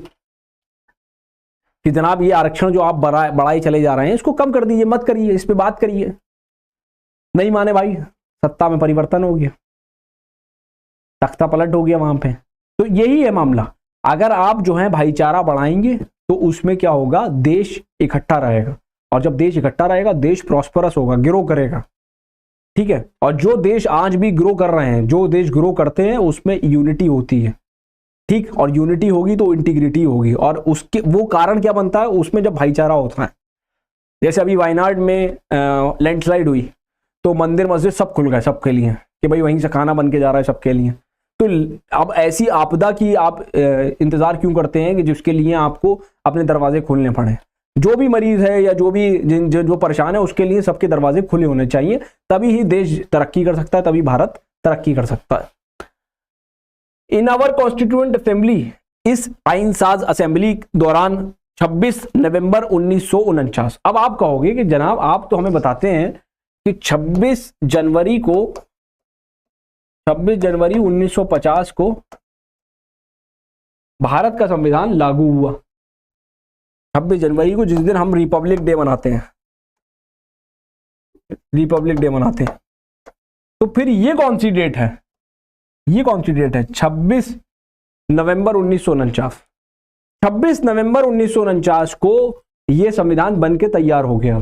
कि जनाब ये आरक्षण जो आप बढ़ाई चले जा रहे हैं इसको कम कर दीजिए, मत करिए, इस पे बात करिए। नहीं माने भाई, सत्ता में परिवर्तन हो गया, तख्ता पलट हो गया वहां पे। तो यही है मामला। अगर आप जो है भाईचारा बढ़ाएंगे तो उसमें क्या होगा? देश इकट्ठा रहेगा, और जब देश इकट्ठा रहेगा देश प्रॉस्परस होगा, ग्रो करेगा, ठीक है। और जो देश आज भी ग्रो कर रहे हैं, जो देश ग्रो करते हैं, उसमें यूनिटी होती है, ठीक। और यूनिटी होगी तो इंटीग्रिटी होगी, और उसके वो कारण क्या बनता है? उसमें जब भाईचारा होता है। जैसे अभी वायनाड में लैंडस्लाइड हुई तो मंदिर मस्जिद सब खुल गए सबके लिए, कि भाई वहीं से खाना बन के जा रहा है सबके लिए। तो अब ऐसी आपदा की आप इंतजार क्यों करते हैं कि जिसके लिए आपको अपने दरवाजे खोलने पड़े? जो भी मरीज है या जो भी जो परेशान है उसके लिए सबके दरवाजे खुले होने चाहिए, तभी ही देश तरक्की कर सकता है, तभी भारत तरक्की कर सकता है। इन आवर कॉन्स्टिट्यूएंट असेंबली, इस आइनसाज असेंबली दौरान 26 नवंबर 1949। अब आप कहोगे कि जनाब आप तो हमें बताते हैं कि 26 जनवरी 1950 को भारत का संविधान लागू हुआ। 26 जनवरी को, जिस दिन हम रिपब्लिक डे मनाते हैं, तो फिर ये कौन सी डेट है? ये कौन सी डेट है? 26 नवंबर 1949। 26 नवंबर 1949 को ये संविधान बन के तैयार हो गया,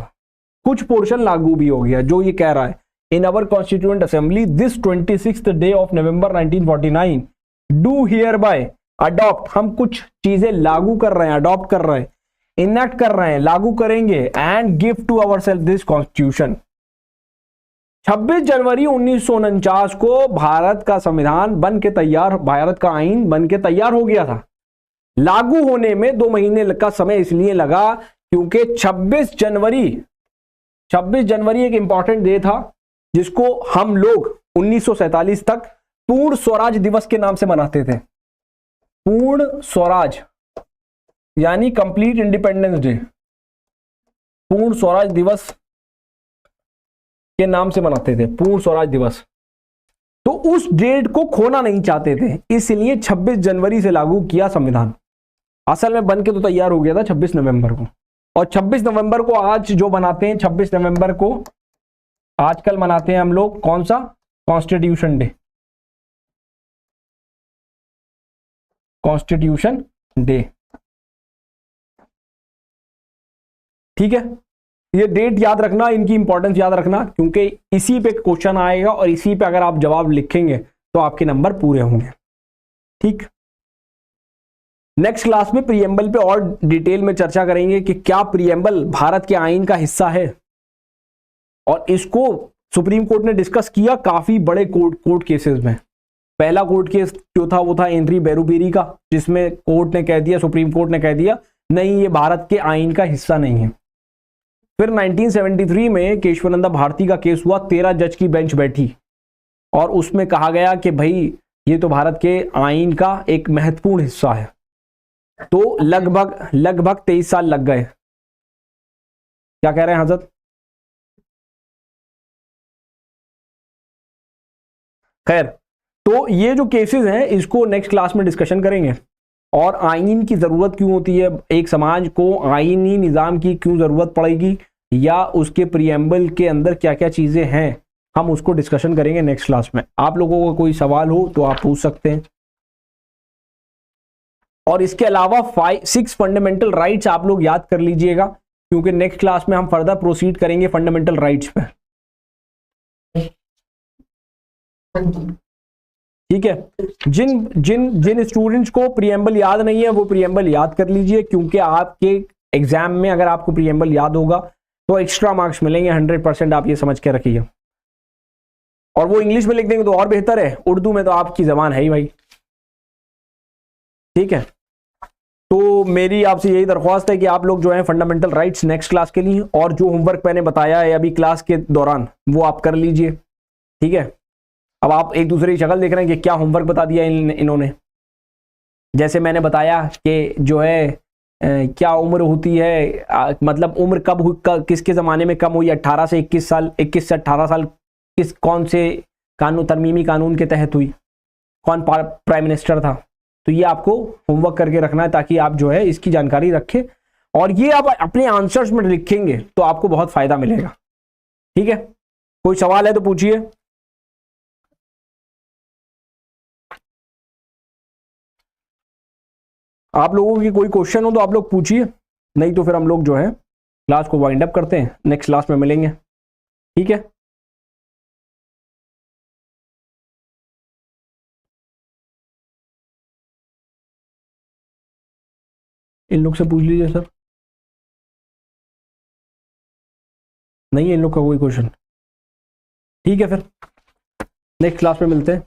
कुछ पोर्शन लागू भी हो गया। जो ये कह रहा है, in our constituent assembly this 26th day of November 1949 do hereby adopt, हम कुछ चीजें लागू कर रहे हैं, अडॉप्ट कर रहे हैं, इनेक्ट कर रहे हैं, लागू करेंगे, and give to our self this constitution. 26 जनवरी 1949 को भारत का संविधान बन के तैयार, भारत का आईन बन के तैयार हो गया था। लागू होने में 2 महीने का समय इसलिए लगा क्योंकि 26 जनवरी एक इंपॉर्टेंट डे था जिसको हम लोग 1947 तक पूर्ण स्वराज दिवस के नाम से मनाते थे। पूर्ण स्वराज यानी कंप्लीट इंडिपेंडेंस डे, पूर्ण स्वराज दिवस के नाम से मनाते थे, पूर्ण स्वराज दिवस। तो उस डेट को खोना नहीं चाहते थे, इसलिए 26 जनवरी से लागू किया संविधान। असल में बन के तो तैयार हो गया था 26 नवंबर को, और 26 नवंबर को आज जो बनाते हैं, 26 नवंबर को आजकल मनाते हैं हम लोग कौन सा? Constitution day. कॉन्स्टिट्यूशन डे, ठीक है। ये डेट याद रखना, इनकी इंपॉर्टेंस याद रखना, क्योंकि इसी पे क्वेश्चन आएगा और इसी पे अगर आप जवाब लिखेंगे तो आपके नंबर पूरे होंगे, ठीक। नेक्स्ट क्लास में प्रीएम्बल पे और डिटेल में चर्चा करेंगे कि क्या प्रीएम्बल भारत के आईन का हिस्सा है, और इसको सुप्रीम कोर्ट ने डिस्कस किया काफी बड़े कोर्ट केसेस में। पहला कोर्ट केस जो था वो था एंट्री बेरूबेरी का, जिसमें कोर्ट ने कह दिया, सुप्रीम कोर्ट ने कह दिया नहीं, ये भारत के आईन का हिस्सा नहीं है। फिर 1973 में केशवानंदा भारती का केस हुआ, 13 जज की बेंच बैठी और उसमें कहा गया कि भाई ये तो भारत के आईन का एक महत्वपूर्ण हिस्सा है। तो लगभग 23 साल लग गए। क्या कह रहे हैं हजरत? खैर, तो ये जो केसेस हैं इसको नेक्स्ट क्लास में डिस्कशन करेंगे, और आईन की जरूरत क्यों होती है, एक समाज को आईनी निजाम की क्यों जरूरत पड़ेगी, या उसके प्रीएम्बल के अंदर क्या क्या चीजें हैं, हम उसको डिस्कशन करेंगे नेक्स्ट क्लास में। आप लोगों को कोई सवाल हो तो आप पूछ सकते हैं। और इसके अलावा 6 फंडामेंटल राइट्स आप लोग याद कर लीजिएगा, क्योंकि नेक्स्ट क्लास में हम फर्दर प्रोसीड करेंगे फंडामेंटल राइट्स पे, ठीक है। जिन स्टूडेंट्स को प्रीएम्बल याद नहीं है वो प्रीएम्बल याद कर लीजिए, क्योंकि आपके एग्जाम में अगर आपको प्रीएम्बल याद होगा तो एक्स्ट्रा मार्क्स मिलेंगे 100%, आप ये समझ के रखिए। और वो इंग्लिश में लिख देंगे तो और बेहतर है, उर्दू में तो आपकी जबान है ही भाई, ठीक है। तो मेरी आपसे यही दरख्वास्त है कि आप लोग जो है फंडामेंटल राइट्स नेक्स्ट क्लास के लिए, और जो होमवर्क मैंने बताया है अभी क्लास के दौरान वो आप कर लीजिए, ठीक है। अब आप एक दूसरे की शक्ल देख रहे हैं कि क्या होमवर्क बता दिया इन्होंने। जैसे मैंने बताया कि जो है क्या उम्र होती है, मतलब उम्र कब हुई, किसके ज़माने में कम हुई, 18 से 21 साल, 21 से 18 साल कौन से कानून, तरमीमी कानून के तहत हुई, कौन प्राइम मिनिस्टर था। तो ये आपको होमवर्क करके रखना है ताकि आप जो है इसकी जानकारी रखें, और ये आप अपने आंसर्स में लिखेंगे तो आपको बहुत फ़ायदा मिलेगा, ठीक है। कोई सवाल है तो पूछिए। आप लोगों की कोई क्वेश्चन हो तो आप लोग पूछिए, नहीं तो फिर हम लोग जो है क्लास को वाइंड अप करते हैं, नेक्स्ट क्लास में मिलेंगे, ठीक है। इन लोग से पूछ लीजिए सर, नहीं है इन लोग का कोई क्वेश्चन, ठीक है। फिर नेक्स्ट क्लास में मिलते हैं।